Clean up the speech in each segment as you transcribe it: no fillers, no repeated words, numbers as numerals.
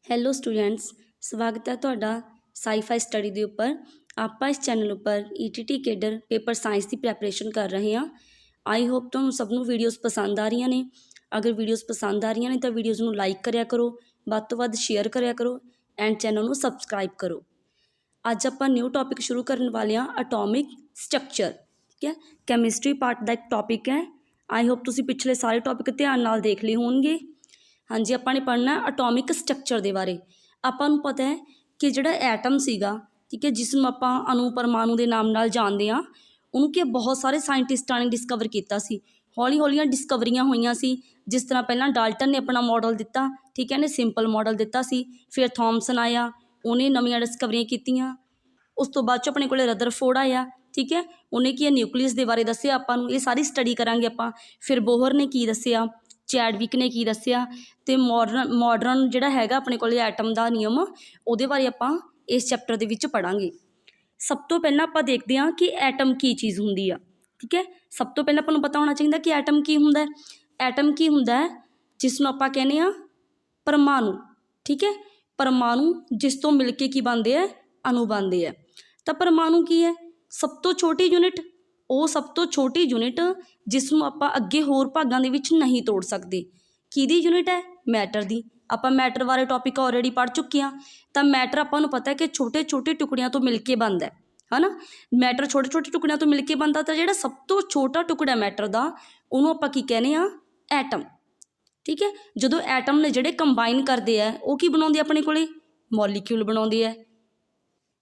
Hello students, ਸਵਾਗਤ ਹੈ ਤੁਹਾਡਾ ਸਾਈਫਾਈ ਸਟੱਡੀ ਦੇ ਉੱਪਰ। ਆਪਾਂ ਇਸ ਚੈਨਲ ਉੱਪਰ ਈਟੀਟੀ ਕੇਡਰ ਪੇਪਰ ਸਾਇੰਸ ਦੀ ਪ੍ਰੈਪਰੇਸ਼ਨ ਕਰ ਰਹੇ ਹਾਂ। ਆਈ ਹੋਪ ਤੁਹਾਨੂੰ ਸਭ ਨੂੰ ਵੀਡੀਓਜ਼ ਪਸੰਦ ਆ ਰਹੀਆਂ ਨੇ। ਅਗਰ ਵੀਡੀਓਜ਼ ਪਸੰਦ ਆ ਰਹੀਆਂ ਨੇ ਤਾਂ ਵੀਡੀਓਜ਼ ਨੂੰ ਲਾਈਕ ਕਰਿਆ ਕਰੋ, ਵੱਧ ਤੋਂ ਵੱਧ ਸ਼ੇਅਰ ਕਰਿਆ ਕਰੋ ਐਂਡ ਚੈਨਲ ਨੂੰ ਸਬਸਕ੍ਰਾਈਬ ਕਰੋ। ਅੱਜ ਆਪਾਂ ਨਿਊ ਟੌਪਿਕ ਸ਼ੁਰੂ ਕਰਨ ਵਾਲੇ ਹਾਂ, ਅਟੋਮਿਕ ਸਟਰਕਚਰ। ਠੀਕ ਹੈ, ਕੈਮਿਸਟਰੀ ਪਾਰਟ ਦਾ ਇੱਕ ਟੌਪਿਕ ਹੈ। ਆਈ ਹੋਪ ਤੁਸੀਂ ਪਿਛਲੇ ਸਾਰੇ ਟੌਪਿਕ ਧਿਆਨ ਨਾਲ ਦੇਖ ਲਏ ਹੋਣਗੇ। ਹਾਂਜੀ, ਆਪਾਂ ਨੇ ਪੜ੍ਹਨਾ ਅਟੋਮਿਕ ਸਟਰਕਚਰ ਦੇ ਬਾਰੇ। ਆਪਾਂ ਨੂੰ ਪਤਾ ਹੈ ਕਿ ਜਿਹੜਾ ਐਟਮ ਸੀਗਾ, ਠੀਕ ਹੈ, ਜਿਸ ਨੂੰ ਆਪਾਂ ਅਣੂ ਪਰਮਾਣੂ ਦੇ ਨਾਮ ਨਾਲ ਜਾਣਦੇ ਹਾਂ, ਉਹਨੂੰ ਕਿ ਬਹੁਤ ਸਾਰੇ ਸਾਇੰਟਿਸਟਾਂ ਨੇ ਡਿਸਕਵਰ ਕੀਤਾ ਸੀ। ਹੌਲੀ ਹੌਲੀਆਂ ਡਿਸਕਵਰੀਆਂ ਹੋਈਆਂ ਸੀ। ਜਿਸ ਤਰ੍ਹਾਂ ਪਹਿਲਾਂ ਡਾਲਟਨ ਨੇ ਆਪਣਾ ਮਾਡਲ ਦਿੱਤਾ, ਠੀਕ ਹੈ, ਨੇ ਸਿੰਪਲ ਮਾਡਲ ਦਿੱਤਾ ਸੀ। ਫਿਰ ਥੋਮਸਨ ਆਇਆ, ਉਹਨੇ ਨਵੀਆਂ ਡਿਸਕਵਰੀਆਂ ਕੀਤੀਆਂ। ਉਸ ਤੋਂ ਬਾਅਦ 'ਚ ਆਪਣੇ ਕੋਲ ਰਦਰਫੋਰਡ ਆਇਆ, ਠੀਕ ਹੈ, ਉਹਨੇ ਕੀ ਹੈ ਨਿਊਕਲੀਅਸ ਦੇ ਬਾਰੇ ਦੱਸਿਆ ਆਪਾਂ ਨੂੰ। ਇਹ ਸਾਰੀ ਸਟੱਡੀ ਕਰਾਂਗੇ ਆਪਾਂ। ਫਿਰ ਬੋਹਰ ਨੇ ਕੀ ਦੱਸਿਆ, ਚੈਡਵਿਕ ਨੇ ਕੀ ਦੱਸਿਆ, ਅਤੇ ਮੋਡਰਨ ਜਿਹੜਾ ਹੈਗਾ ਆਪਣੇ ਕੋਲ ਐਟਮ ਦਾ ਨਿਯਮ, ਉਹਦੇ ਬਾਰੇ ਆਪਾਂ ਇਸ ਚੈਪਟਰ ਦੇ ਵਿੱਚ ਪੜ੍ਹਾਂਗੇ। ਸਭ ਤੋਂ ਪਹਿਲਾਂ ਆਪਾਂ ਦੇਖਦੇ ਹਾਂ ਕਿ ਐਟਮ ਕੀ ਚੀਜ਼ ਹੁੰਦੀ ਆ। ਠੀਕ ਹੈ, ਸਭ ਤੋਂ ਪਹਿਲਾਂ ਆਪਾਂ ਨੂੰ ਪਤਾ ਹੋਣਾ ਚਾਹੀਦਾ ਕਿ ਐਟਮ ਕੀ ਹੁੰਦਾ। ਐਟਮ ਕੀ ਹੁੰਦਾ ਹੈ, ਜਿਸ ਨੂੰ ਆਪਾਂ ਕਹਿੰਦੇ ਹਾਂ ਪਰਮਾਣੂ। ਠੀਕ ਹੈ, ਪਰਮਾਣੂ ਜਿਸ ਤੋਂ ਮਿਲ ਕੇ ਕੀ ਬਣਦੇ ਹੈ, ਅਣੂ ਬਣਦੇ ਹੈ। ਤਾਂ ਪਰਮਾਣੂ ਕੀ ਹੈ? ਸਭ ਤੋਂ ਛੋਟੀ ਯੂਨਿਟ, ਉਹ ਸਭ ਤੋਂ ਛੋਟੀ ਯੂਨਿਟ ਜਿਸ ਨੂੰ ਆਪਾਂ ਅੱਗੇ ਹੋਰ ਭਾਗਾਂ ਦੇ ਵਿੱਚ ਨਹੀਂ ਤੋੜ ਸਕਦੇ। ਕਿਹਦੀ ਯੂਨਿਟ ਹੈ? ਮੈਟਰ ਦੀ। ਆਪਾਂ ਮੈਟਰ ਬਾਰੇ ਟੌਪਿਕ ਆਲਰੇਡੀ ਪੜ੍ਹ ਚੁੱਕੇ ਹਾਂ। ਤਾਂ ਮੈਟਰ ਆਪਾਂ ਨੂੰ ਪਤਾ ਹੈ ਕਿ ਛੋਟੇ ਛੋਟੇ ਟੁਕੜਿਆਂ ਤੋਂ ਮਿਲ ਕੇ ਬਣਦਾ ਹੈ ਨਾ। ਮੈਟਰ ਛੋਟੇ ਛੋਟੇ ਟੁਕੜਿਆਂ ਤੋਂ ਮਿਲ ਕੇ ਬਣਦਾ। ਤਾਂ ਜਿਹੜਾ ਸਭ ਤੋਂ ਛੋਟਾ ਟੁਕੜਾ ਮੈਟਰ ਦਾ, ਉਹਨੂੰ ਆਪਾਂ ਕੀ ਕਹਿੰਦੇ ਹਾਂ? ਐਟਮ। ਠੀਕ ਹੈ, ਜਦੋਂ ਐਟਮ ਨੇ ਜਿਹੜੇ ਕੰਬਾਈਨ ਕਰਦੇ ਆ, ਉਹ ਕੀ ਬਣਾਉਂਦੇ ਆਪਣੇ ਕੋਲੇ? ਮੋਲੀਕਿਊਲ ਬਣਾਉਂਦੇ ਆ।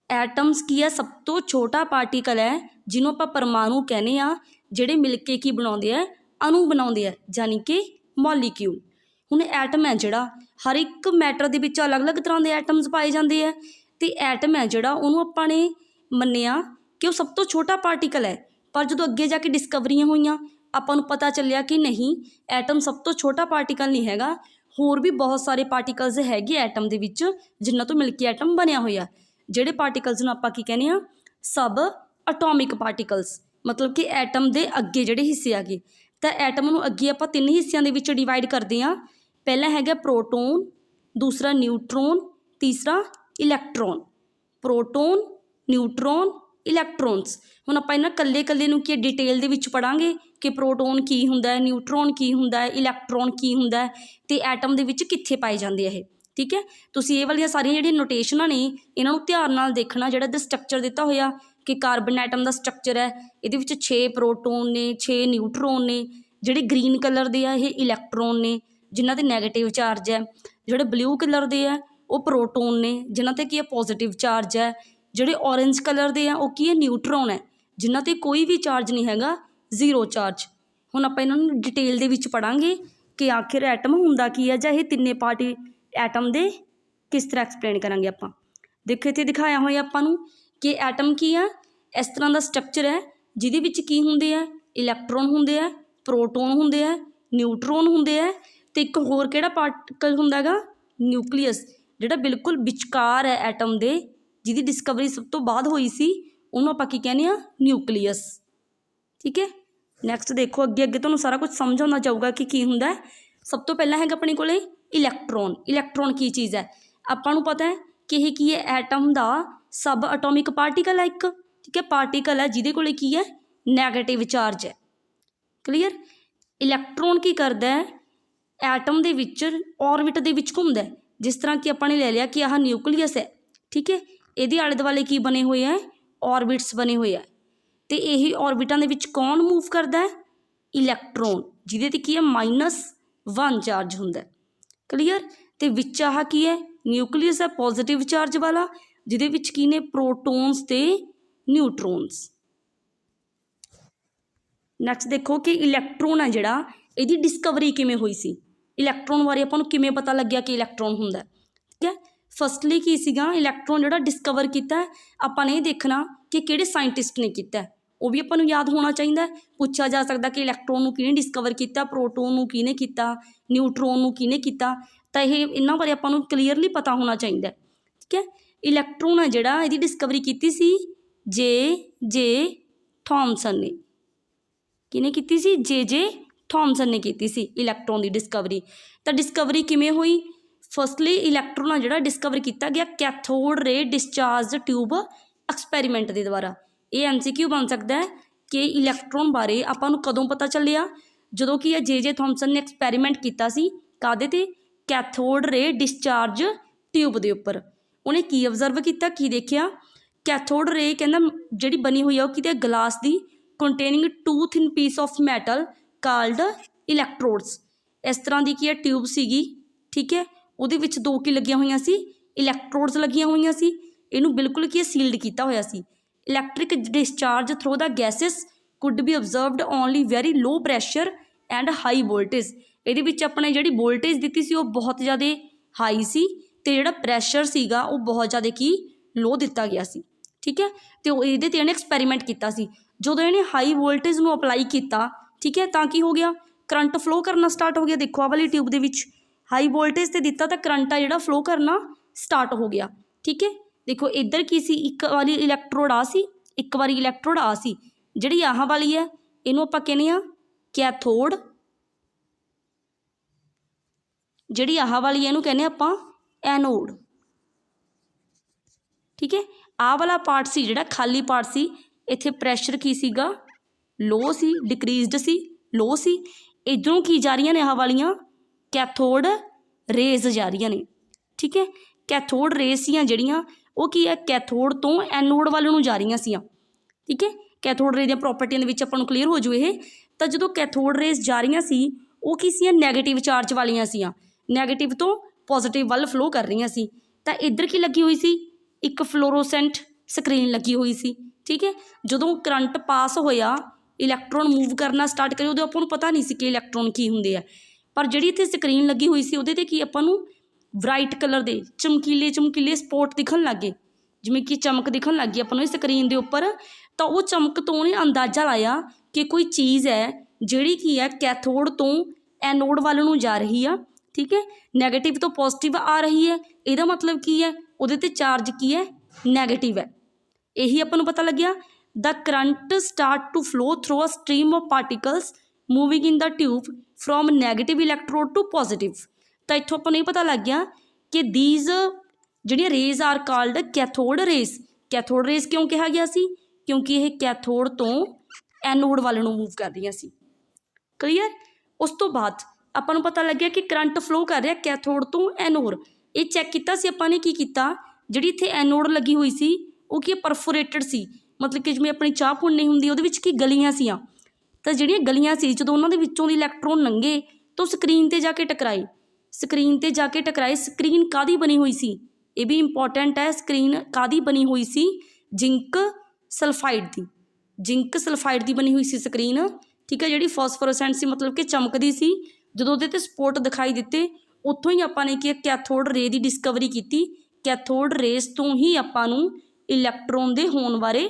ਐਟਮਸ ਕੀ ਹੈ? ਸਭ ਤੋਂ ਛੋਟਾ ਪਾਰਟੀਕਲ ਹੈ ਜਿਹਨੂੰ ਆਪਾਂ ਪਰਮਾਣੂ ਕਹਿੰਦੇ ਹਾਂ, ਜਿਹੜੇ ਮਿਲ ਕੇ ਕੀ ਬਣਾਉਂਦੇ ਆ? ਅਣੂ ਬਣਾਉਂਦੇ ਆ, ਯਾਨੀ ਕਿ ਮੋਲੀਕਿਊਲ। ਹੁਣ ਐਟਮ ਹੈ ਜਿਹੜਾ, ਹਰ ਇੱਕ ਮੈਟਰ ਦੇ ਵਿੱਚ ਅਲੱਗ ਅਲੱਗ ਤਰ੍ਹਾਂ ਦੇ ਐਟਮਸ ਪਾਏ ਜਾਂਦੇ ਆ। ਅਤੇ ਐਟਮ ਹੈ ਜਿਹੜਾ, ਉਹਨੂੰ ਆਪਾਂ ਨੇ ਮੰਨਿਆ ਕਿ ਉਹ ਸਭ ਤੋਂ ਛੋਟਾ ਪਾਰਟੀਕਲ ਹੈ। ਪਰ ਜਦੋਂ ਅੱਗੇ ਜਾ ਕੇ ਡਿਸਕਵਰੀਆਂ ਹੋਈਆਂ, ਆਪਾਂ ਨੂੰ ਪਤਾ ਚੱਲਿਆ ਕਿ ਨਹੀਂ, ਐਟਮ ਸਭ ਤੋਂ ਛੋਟਾ ਪਾਰਟੀਕਲ ਨਹੀਂ ਹੈਗਾ। ਹੋਰ ਵੀ ਬਹੁਤ ਸਾਰੇ ਪਾਰਟੀਕਲਸ ਹੈਗੇ ਐਟਮ ਦੇ ਵਿੱਚ, ਜਿਨ੍ਹਾਂ ਤੋਂ ਮਿਲ ਕੇ ਐਟਮ ਬਣਿਆ ਹੋਇਆ। ਜਿਹੜੇ ਪਾਰਟੀਕਲਸ ਨੂੰ ਆਪਾਂ ਕੀ ਕਹਿੰਦੇ ਹਾਂ? ਸਬ ਅਟੋਮਿਕ ਪਾਰਟੀਕਲਸ। ਮਤਲਬ ਕਿ ਐਟਮ ਦੇ ਅੱਗੇ ਜਿਹੜੇ ਹਿੱਸੇ ਆ ਗਏ। ਤਾਂ ਐਟਮ ਨੂੰ ਅੱਗੇ ਆਪਾਂ 3 ਹਿੱਸਿਆਂ ਦੇ ਵਿੱਚ ਡਿਵਾਈਡ ਕਰਦੇ ਹਾਂ। ਪਹਿਲਾ ਹੈਗਾ ਪ੍ਰੋਟੋਨ, ਦੂਸਰਾ ਨਿਊਟਰੋਨ, ਤੀਸਰਾ ਇਲੈਕਟ੍ਰੋਨ। Proton, ਨਿਊਟਰੋਨ, electrons. ਹੁਣ ਆਪਾਂ ਇਹਨਾਂ ਇਕੱਲੇ ਨੂੰ ਕੀ ਡਿਟੇਲ ਦੇ ਵਿੱਚ ਪੜ੍ਹਾਂਗੇ ਕਿ ਪ੍ਰੋਟੋਨ ਕੀ ਹੁੰਦਾ, ਨਿਊਟਰੋਨ ਕੀ ਹੁੰਦਾ, ਇਲੈਕਟ੍ਰੋਨ ਕੀ ਹੁੰਦਾ, ਅਤੇ ਐਟਮ ਦੇ ਵਿੱਚ ਕਿੱਥੇ ਪਾਏ ਜਾਂਦੇ ਆ ਇਹ। ਠੀਕ ਹੈ, ਤੁਸੀਂ ਇਹ ਵਾਲੀਆਂ ਸਾਰੀਆਂ ਜਿਹੜੀਆਂ ਨੋਟੇਸ਼ਨਾਂ ਨੇ, ਇਹਨਾਂ ਨੂੰ ਧਿਆਨ ਨਾਲ ਦੇਖਣਾ। ਜਿਹੜਾ ਇਹਦਾ ਸਟਰਕਚਰ ਦਿੱਤਾ ਹੋਇਆ ਕਿ ਕਾਰਬਨ ਐਟਮ ਦਾ ਸਟਰਕਚਰ ਹੈ, ਇਹਦੇ ਵਿੱਚ 6 ਪ੍ਰੋਟੋਨ ਨੇ, 6 ਨਿਊਟਰੋਨ ਨੇ। ਜਿਹੜੇ ਗ੍ਰੀਨ ਕਲਰ ਦੇ ਆ, ਇਹ ਇਲੈਕਟ੍ਰੋਨ ਨੇ, ਜਿਨ੍ਹਾਂ 'ਤੇ ਨੈਗੇਟਿਵ ਚਾਰਜ ਹੈ। ਜਿਹੜੇ ਬਲੂ ਕਲਰ ਦੇ ਆ, ਉਹ ਪ੍ਰੋਟੋਨ ਨੇ, ਜਿਨ੍ਹਾਂ 'ਤੇ ਕੀ ਹੈ? ਪੋਜ਼ੀਟਿਵ ਚਾਰਜ ਹੈ। ਜਿਹੜੇ ਔਰੇਂਜ ਕਲਰ ਦੇ ਆ, ਉਹ ਕੀ ਹੈ? ਨਿਊਟਰੋਨ ਹੈ, ਜਿਨ੍ਹਾਂ 'ਤੇ ਕੋਈ ਵੀ ਚਾਰਜ ਨਹੀਂ ਹੈਗਾ, 0 ਚਾਰਜ। ਹੁਣ ਆਪਾਂ ਇਹਨਾਂ ਨੂੰ ਡਿਟੇਲ ਦੇ ਵਿੱਚ ਪੜ੍ਹਾਂਗੇ ਕਿ ਆਖਿਰ ਐਟਮ ਹੁੰਦਾ ਕੀ ਹੈ, ਜਾਂ ਇਹ ਤਿੰਨੇ ਪਾਰਟੀ ਐਟਮ ਦੇ ਕਿਸ ਤਰ੍ਹਾਂ ਐਕਸਪਲੇਨ ਕਰਾਂਗੇ ਆਪਾਂ। ਦੇਖੋ ਇੱਥੇ ਦਿਖਾਇਆ ਹੋਇਆ ਆਪਾਂ ਨੂੰ ਕਿ ਐਟਮ ਕੀ ਆ? ਇਸ ਤਰ੍ਹਾਂ ਦਾ ਸਟਰਕਚਰ ਹੈ, ਜਿਹਦੇ ਵਿੱਚ ਕੀ ਹੁੰਦੇ ਆ? ਇਲੈਕਟ੍ਰੋਨ ਹੁੰਦੇ ਆ, ਪ੍ਰੋਟੋਨ ਹੁੰਦੇ ਆ, ਨਿਊਟਰੋਨ ਹੁੰਦੇ ਆ, ਅਤੇ ਇੱਕ ਹੋਰ ਕਿਹੜਾ ਪਾਰਟੀਕਲ ਹੁੰਦਾ ਹੈਗਾ? ਨਿਊਕਲੀਅਸ, ਜਿਹੜਾ ਬਿਲਕੁਲ ਵਿਚਕਾਰ ਹੈ ਐਟਮ ਦੇ, ਜਿਹਦੀ ਡਿਸਕਵਰੀ ਸਭ ਤੋਂ ਬਾਅਦ ਹੋਈ ਸੀ, ਉਹਨੂੰ ਆਪਾਂ ਕੀ ਕਹਿੰਦੇ ਹਾਂ? ਨਿਊਕਲੀਅਸ। ਠੀਕ ਹੈ, ਨੈਕਸਟ ਦੇਖੋ, ਅੱਗੇ ਤੁਹਾਨੂੰ ਸਾਰਾ ਕੁਝ ਸਮਝ ਆਉਂਦਾ ਜਾਊਗਾ ਕਿ ਕੀ ਹੁੰਦਾ। ਸਭ ਤੋਂ ਪਹਿਲਾਂ ਹੈਗਾ ਆਪਣੇ ਕੋਲੇ ਇਲੈਕਟ੍ਰੋਨ। ਇਲੈਕਟ੍ਰੋਨ ਕੀ ਚੀਜ਼ ਹੈ? ਆਪਾਂ ਨੂੰ ਪਤਾ ਹੈ ਕਿ ਇਹ ਕੀ ਹੈ? ਐਟਮ ਦਾ ਸਬ ਅਟੋਮਿਕ ਪਾਰਟੀਕਲ ਹੈ ਇੱਕ। ਠੀਕ ਹੈ, ਪਾਰਟੀਕਲ ਹੈ ਜਿਹਦੇ ਕੋਲੇ ਕੀ ਹੈ? ਨੈਗੇਟਿਵ ਚਾਰਜ ਹੈ। ਕਲੀਅਰ? ਇਲੈਕਟ੍ਰੋਨ ਕੀ ਕਰਦਾ ਹੈ? ਐਟਮ ਦੇ ਵਿੱਚ ਔਰਬਿਟ ਦੇ ਵਿੱਚ ਘੁੰਮਦਾ। ਜਿਸ ਤਰ੍ਹਾਂ ਕਿ ਆਪਾਂ ਨੇ ਲੈ ਲਿਆ ਕਿ ਆਹ ਨਿਊਕਲੀਅਸ ਹੈ। ਠੀਕ ਹੈ, ਇਹਦੇ ਆਲੇ ਦੁਆਲੇ ਕੀ ਬਣੇ ਹੋਏ ਹੈ? ਔਰਬਿਟਸ ਬਣੇ ਹੋਏ ਆ। ਅਤੇ ਇਹੀ ਔਰਬਿਟਾਂ ਦੇ ਵਿੱਚ ਕੌਣ ਮੂਵ ਕਰਦਾ? ਇਲੈਕਟ੍ਰੋਨ, ਜਿਹਦੇ 'ਤੇ ਕੀ ਹੈ? -1 ਚਾਰਜ ਹੁੰਦਾ। ਕਲੀਅਰ? ਅਤੇ ਵਿੱਚ ਆਹ ਕੀ ਹੈ? ਨਿਊਕਲੀਅਸ ਹੈ, ਪੋਜ਼ੀਟਿਵ ਚਾਰਜ ਵਾਲਾ, ਜਿਹਦੇ ਵਿੱਚ ਕੀ ਨੇ? ਪ੍ਰੋਟੋਨਸ ਅਤੇ ਨਿਊਟਰੋਨਸ। ਨੈਕਸਟ ਦੇਖੋ ਕਿ ਇਲੈਕਟ੍ਰੋਨ ਹੈ ਜਿਹੜਾ, ਇਹਦੀ ਡਿਸਕਵਰੀ ਕਿਵੇਂ ਹੋਈ ਸੀ? ਇਲੈਕਟ੍ਰੋਨ ਬਾਰੇ ਆਪਾਂ ਨੂੰ ਕਿਵੇਂ ਪਤਾ ਲੱਗਿਆ ਕਿ ਇਲੈਕਟ੍ਰੋਨ ਹੁੰਦਾ? ਠੀਕ ਹੈ, ਫਸਟਲੀ ਕੀ ਸੀਗਾ? ਇਲੈਕਟ੍ਰੋਨ ਜਿਹੜਾ ਡਿਸਕਵਰ ਕੀਤਾ, ਆਪਾਂ ਨੇ ਇਹ ਦੇਖਣਾ ਕਿ ਕਿਹੜੇ ਸਾਇੰਟਿਸਟ ਨੇ ਕੀਤਾ। ਉਹ ਵੀ ਆਪਾਂ ਨੂੰ ਯਾਦ ਹੋਣਾ ਚਾਹੀਦਾ। ਪੁੱਛਿਆ ਜਾ ਸਕਦਾ ਕਿ ਇਲੈਕਟ੍ਰੋਨ ਨੂੰ ਕਿਹਨੇ ਡਿਸਕਵਰ ਕੀਤਾ, ਪ੍ਰੋਟੋਨ ਨੂੰ ਕਿਹਨੇ ਕੀਤਾ, ਨਿਊਟਰੋਨ ਨੂੰ ਕਿਹਨੇ ਕੀਤਾ। ਤਾਂ ਇਹਨਾਂ ਬਾਰੇ ਆਪਾਂ ਨੂੰ ਕਲੀਅਰਲੀ ਪਤਾ ਹੋਣਾ ਚਾਹੀਦਾ। ਠੀਕ ਹੈ, ਇਲੈਕਟ੍ਰੋਨ ਹੈ ਜਿਹੜਾ, ਇਹਦੀ ਡਿਸਕਵਰੀ ਕੀਤੀ ਸੀ ਜੇ ਥੋਮਸਨ ਨੇ। ਕਿਹਨੇ ਕੀਤੀ ਸੀ? ਜੇ ਥੋਮਸਨ ਨੇ ਕੀਤੀ ਸੀ ਇਲੈਕਟ੍ਰੋਨ ਦੀ ਡਿਸਕਵਰੀ। ਤਾਂ ਡਿਸਕਵਰੀ ਕਿਵੇਂ ਹੋਈ? फस्टली इलैक्ट्रॉन आ जिहड़ा डिस्कवर किया गया cathode ray discharge tube experiment के द्वारा। ये MCQ बन सकता है कि इलैक्ट्रॉन बारे आपां नूं कदों पता चलिया, जदों कि जे थॉमसन ने एक्सपैरीमेंट किया सी काहदे ते, कैथोड रे डिस्चार्ज ट्यूब के उपर। उन्हें की ऑबजर्व किया, की देखिया, कैथोड रे कहना जिहड़ी बनी हुई है वो कि गलास की containing 2 thin piece of metal called electrodes. इस तरह की की ट्यूब सीगी, ठीक है, ਉਹਦੇ ਵਿੱਚ 2 की लगिया हुई सी, इलैक्ट्रोड्स लगिया हुई सी, इनू बिल्कुल की सील्ड किया होया सी। Electric discharge through the gases could be observed only very low pressure and high voltage. ये अपने जी वोल्टेज दी सी वो बहुत ज़्यादा हाई सी, तो जोड़ा प्रैशर सीगा वो बहुत ज़्यादा की लो दिता गया सी, ठीक है। तो ये इन्हें एक्सपैरीमेंट किया सी, जो इन्हें हाई वोल्टेज में अपलाई किया, ठीक है, तो की हो गया, करंट फ्लो करना स्टार्ट हो गया। देखो आ वाली ट्यूब के हाई वोल्टेज से दिता तो करंट आ जो फ्लो करना स्टार्ट हो गया, ठीक है। देखो इधर की सी, एक वाली इलैक्ट्रोड आ सी, एक वारी इलैक्ट्रोड आ सी, जी आह वाली है इनू आपां कहने आ कैथोड, जी आह वाली है इनू कहने आपां एनोड, ठीक है। आह वाला पार्ट सी जिहड़ा खाली पार्ट सी, इत्थे प्रैशर की सीगा लो सी, डिक्रीजड सी, लो सी। इधरों की जा रही ने आह वालियां कैथोड रेज जा रही ने, ठीक है। कैथोड रेज सियां जड़ियाँ वो की है कैथोड तो एनोड वाल नूं जा रही सियां, ठीक है। कैथोड रे दी प्रॉपर्टियां दे विच आपां नूं क्लीयर हो जू ये, तो जो कैथोड रेज जा रही सी वो की सियां नैगेटिव चार्ज वालियां सियां, नैगेटिव तो पॉजिटिव वाल फ्लो कर रही सी। तो इधर की लगी हुई सी, एक फ्लोरोसेंट स्क्रीन लगी हुई सी, ठीक है। जो करंट पास होया इलैक्ट्रॉन मूव करना स्टार्ट करे उदों आपां नूं पता नहीं सी कि इलैक्ट्रॉन की हुंदे आ, पर जिहड़ी इत्थे स्क्रीन लगी हुई सी उहदे ते की आपां नूं ब्राइट कलर के चमकीले चमकीले स्पॉट दिखन लग गए, जिवें कि चमक दिखन लग गई आपां नूं स्क्रीन के उपर। तो वो चमक तो उन्हें अंदाजा लाया कि कोई चीज़ है जिहड़ी की है कैथोड तो एनोड वाल नूं जा रही है, ठीक है, नैगेटिव तो पॉजिटिव आ रही है। इहदा मतलब की है उहदे ते चार्ज की है नैगेटिव है, यही आपां नूं पता लग्या। The current start to flow through a stream of particles moving in the tube from negative electrode to positive. तो इत्थों आपां नूं ये पता लग गया कि दीज जिहड़ियां rays are called cathode rays. Cathode rays क्यों कहा गया सी, क्योंकि यह कैथोड तो एनोड वाल नूं मूव कर रही सी, क्लीयर। उस तो बाद आपां नूं पता लग गया कि करंट फ्लो कर रहा कैथोड तो एनोड। ये चैक किया सी आपां ने की कीता, जिहड़ी इत्थे एनोड लगी हुई सी वो की परफोरेटेड सी, मतलब कि जिवें अपनी चाह भुन्नी हुंदी उहदे विच की गलियां सियां, तो जिहड़ियां गलियां सी जदों उन्हां दे विच्चों दी इलैक्ट्रॉन लंघे तो स्क्रीन ते जाके टकराए, स्क्रीन ते जाके टकराए। स्क्रीन कादी बनी हुई सी, ये भी इंपॉर्टेंट है, स्क्रीन कादी बनी हुई सी, जिंक सल्फाइड की, जिंक सल्फाइड की बनी हुई सी स्क्रीन, ठीक है, जिहड़ी फॉस्फोरेसेंट सी, मतलब कि चमकदी सी। जदों उहदे ते स्पॉट दिखाई दिते उत्थों ही आपां ने की कैथोड रे की डिस्कवरी की, कैथोड रेस तो ही आपां नूं इलैक्ट्रॉन दे होण बारे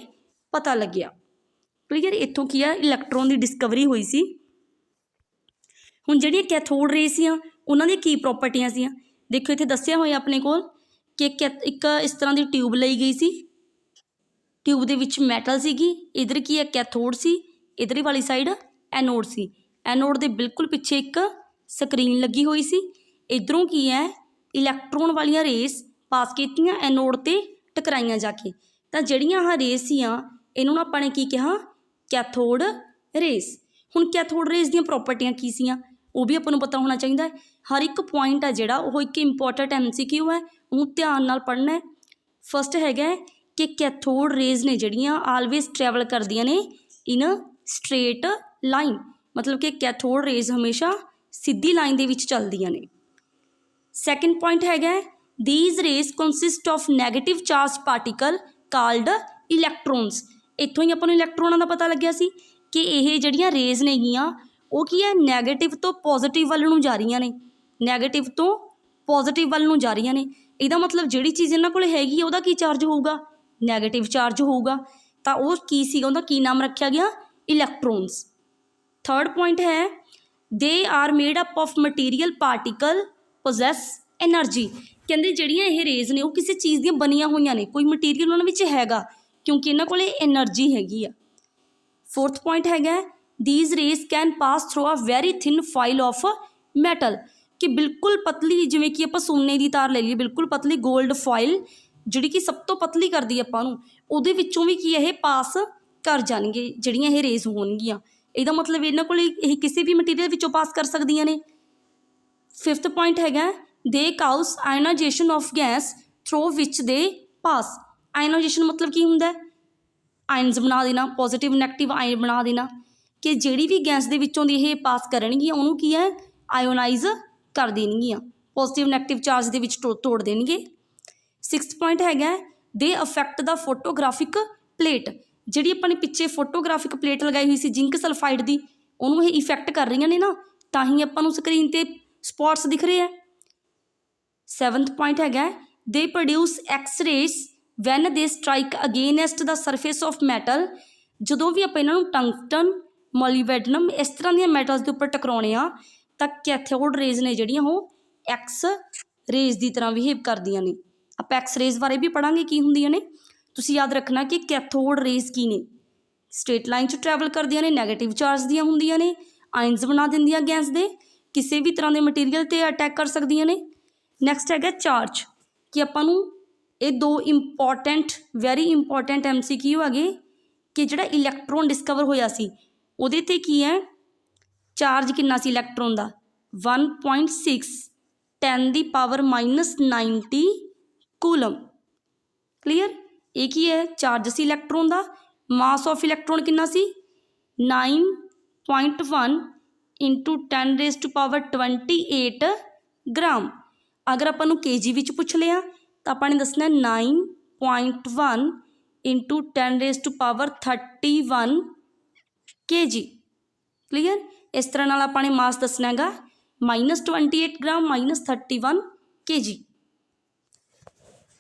पता लग्या, क्लीयर। इत्थों की है इलैक्ट्रॉन की डिस्कवरी हुई सी। हुण जिहड़ियां कैथोड रे सियां उन्हां दी की प्रॉपर्टियां सियां, देखो इत्थे दस्सिया होया अपने कोल कि एक इस तरह की ट्यूब लई गई सी, ट्यूब दे विच मैटल सीगी, इधर की है कैथोड सी, इधर वाली साइड एनोड सी, एनोड दे बिल्कुल पिछे एक स्क्रीन लगी हुई सी। इधरों की है इलैक्ट्रॉन वालियां रेस पास कीतियां एनोड ते टकराइयां जाके, तो जिहड़ियां आह रेस सियां इन्हों आपां ने की कहा कैथोड रेस। हुण कैथोड रेस दी प्रॉपर्टियां की सियां वो भी आपां नूं पता होना चाहिए। हर एक पॉइंट है जिहड़ा वो एक इंपॉर्टेंट MCQ है, उन्होंने ध्यान नाल पढ़ना है। फस्ट हैगा कि कैथोड रेज ने जिहड़ियां आलवेज ट्रैवल करदियां ने इन स्ट्रेट लाइन, मतलब कि कैथोड रेज हमेशा सीधी लाइन दे विच चलदियां ने। सैकेंड पॉइंट हैगा these rays consist of negative charge particle called electrons. इत्थों ही आपां नूं इलैक्ट्रॉनां दा पता लग्या सी कि ये जिहड़ियां रेज नेगियां वो की है नैगेटिव तो पॉजिटिव वाल नूं जा रही ने, नैगेटिव तो पॉजिटिव वाल नूं जा रही ने। इहदा मतलब जिहड़ी चीज़ इन्हां कोल हैगी है उहदा की चार्ज होऊगा, नैगेटिव चार्ज होऊगा, तो वो की सीगा उहदा की नाम रखा गया इलैक्ट्रॉन्स। थर्ड पॉइंट है they are made up of material particle possess energy. कहते जिहड़ियां ये रेज ने वो किसी चीज़ दी बनिया हुई ने, कोई मटीरियल उन्हां विच हैगा क्योंकि इन्हां कोल एनर्जी हैगी आ। फोर्थ पॉइंट हैगा these rays can pass through a very thin file of metal. कि बिल्कुल पतली जिवें कि आपां सोने की तार ले लईए बिल्कुल पतली गोल्ड फॉइल जिहड़ी कि सब तो पतली करदी है आपां नूं उहदे विच्चों भी की ये पास कर जाणगे जिहड़ियां ये रेज़ होणगियां। ਇਹਦਾ मतलब इन्हां कोल ਇਹ किसी भी मटीरियल विचों पास कर सकदियां ने। 5th पॉइंट हैगा they cause ionisation of gas through which they pass. Ionisation मतलब की हुंदा है आयनस बना देना पॉजिटिव नैगेटिव आयन बना देना कि जिहड़ी भी गैस दे विचों दी ये पास करनगियां उहनूं की है आयोनाइज कर देणगियां पॉजिटिव नैगेटिव चार्ज दे विच तोड़ देणगे। 6th पॉइंट हैगा दे अफैक्ट द फोटोग्राफिक प्लेट जिहड़ी अपने पिछे फोटोग्राफिक प्लेट लगाई हुई सी जिंक सल्फाइड की उन्होंने ये इफैक्ट कर रही ने ना तां ही आपां नूं स्क्रीन ते स्पॉट्स दिख रहे हैं। 7th पॉइंट हैगा they produce X-rays when they strike against the surface of metal जदों भी आपां इन्हां नूं टंगस्टन मोलिबेडनम इस तरह दी मैटल्स के उपर टकराउने आ तां कैथोड रेज ने जिहड़ियां ओह एक्स रेज की तरह बिहेव करदियां ने। आपां एक्स रेज बारे भी पढ़ांगे की हुंदियां ने तुसीं याद रखना कि कैथोड रेज की ने स्ट्रेट लाइन च ट्रैवल करदियां ने नैगेटिव चार्ज दियां हुंदियां ने आयनस बना दिंदियां गैस दे किसी भी तरह के मटीरियल ते अटैक कर सकदियां ने। नैक्सट हैगा चार्ज कि आपां नूं ये दो इंपॉर्टेंट वैरी इंपॉर्टेंट MCQ हैगे कि जिहड़ा इलैक्ट्रॉन डिस्कवर होया सी उहदे ते की है चार्ज किन्ना सी इलैक्ट्रॉन दा 1.6 10⁻⁻90 कूलम। क्लीयर ये की है चार्ज सी इलैक्ट्रॉन का मास ऑफ इलैक्ट्रॉन कितना सी 9.1 इंटू 10⁻28 ग्राम। अगर अपन kg विच पुछ लिया तो आपने दसना 9.1 इंटू 10⁻31 kg। क्लीयर इस तरह नाल आपने मास दसना है -28 ग्राम -31 kg।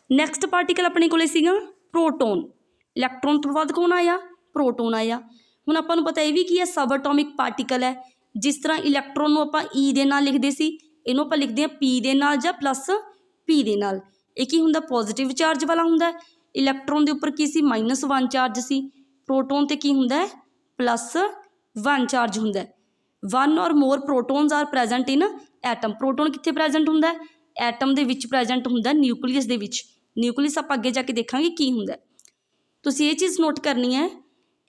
नैक्सट पार्टिकल अपने को प्रोटोन इलैक्ट्रॉन तो बाद कौन आया प्रोटोन आया। हुण आपां नूं पता भी की है सब एटॉमिक पार्टिकल है जिस तरह इलैक्ट्रॉन नूं आपां ई दे नाल लिखदे सी इहनूं आपां लिखदे हां पी दे नाल जां प्लस पी दे नाल। ये की हुंदा पॉजिटिव चार्ज वाला हुंदा इलैक्ट्रॉन के उपर की सी -1 चार्ज सी प्रोटोन ते की हुंदा +1 चार्ज हुंदा। 1 और more protons are present in atom. Proton कित्थे प्रेजेंट हुंदा एटम दे विच प्रेजेंट हुंदा न्यूक्लियस दे विच। न्यूक्लियस आप अगे जाके देखांगे की हुंदा। तुसीं ये चीज़ नोट करनी है